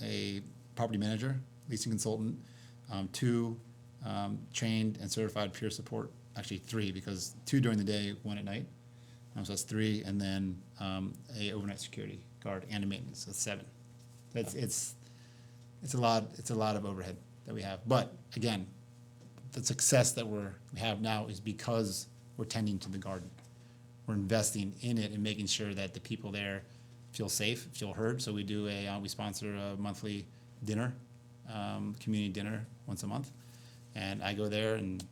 a property manager, leasing consultant, 2 trained and certified peer support, actually 3, because 2 during the day, 1 at night. So that's 3, and then a overnight security guard and a maintenance, so 7. It's a lot of overhead that we have. But again, the success that we have now is because we're tending to the garden. We're investing in it and making sure that the people there feel safe, feel heard. So we do we sponsor a monthly dinner, community dinner once a month, and I go there and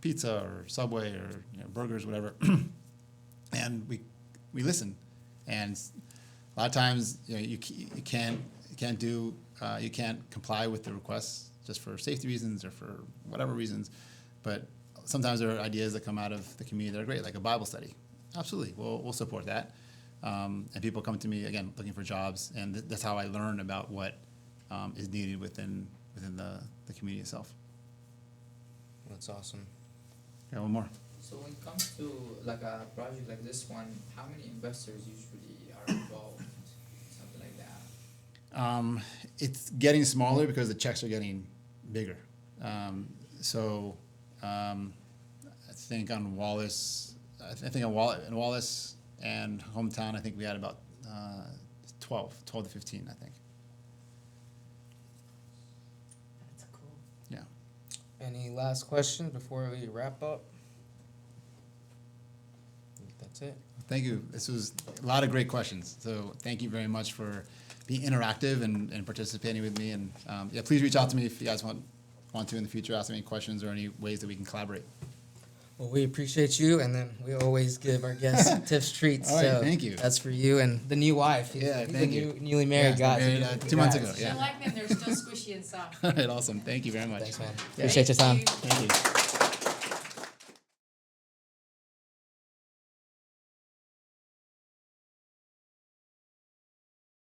pizza or Subway or burgers, whatever, and we listen. And a lot of times you can't comply with the requests just for safety reasons or for whatever reasons, but sometimes there are ideas that come out of the community that are great, like a Bible study. Absolutely, we'll support that. And people come to me again looking for jobs, and that's how I learn about what is needed within the community itself. That's awesome. Yeah, one more. So when it comes to like a project like this one, how many investors usually are involved? Something like that. It's getting smaller because the checks are getting bigger. I think on Wallace, in Wallace and Hometown, I think we had about 12 to 15, I think. That's cool. Yeah. Any last questions before we wrap up? That's it. Thank you. This was a lot of great questions. So thank you very much for being interactive and participating with me. And please reach out to me if you guys want to in the future, ask me any questions or any ways that we can collaborate. Well, we appreciate you, and then we always give our guests tips, treats. All right, so thank you. That's for you and the new wife. He's Thank you. Newly married guy. Married 2 months ago. I Yeah. like them, they're still squishy and soft. All right, awesome. Thank you very much. Thanks, man. Yeah. Appreciate your time. Thank you.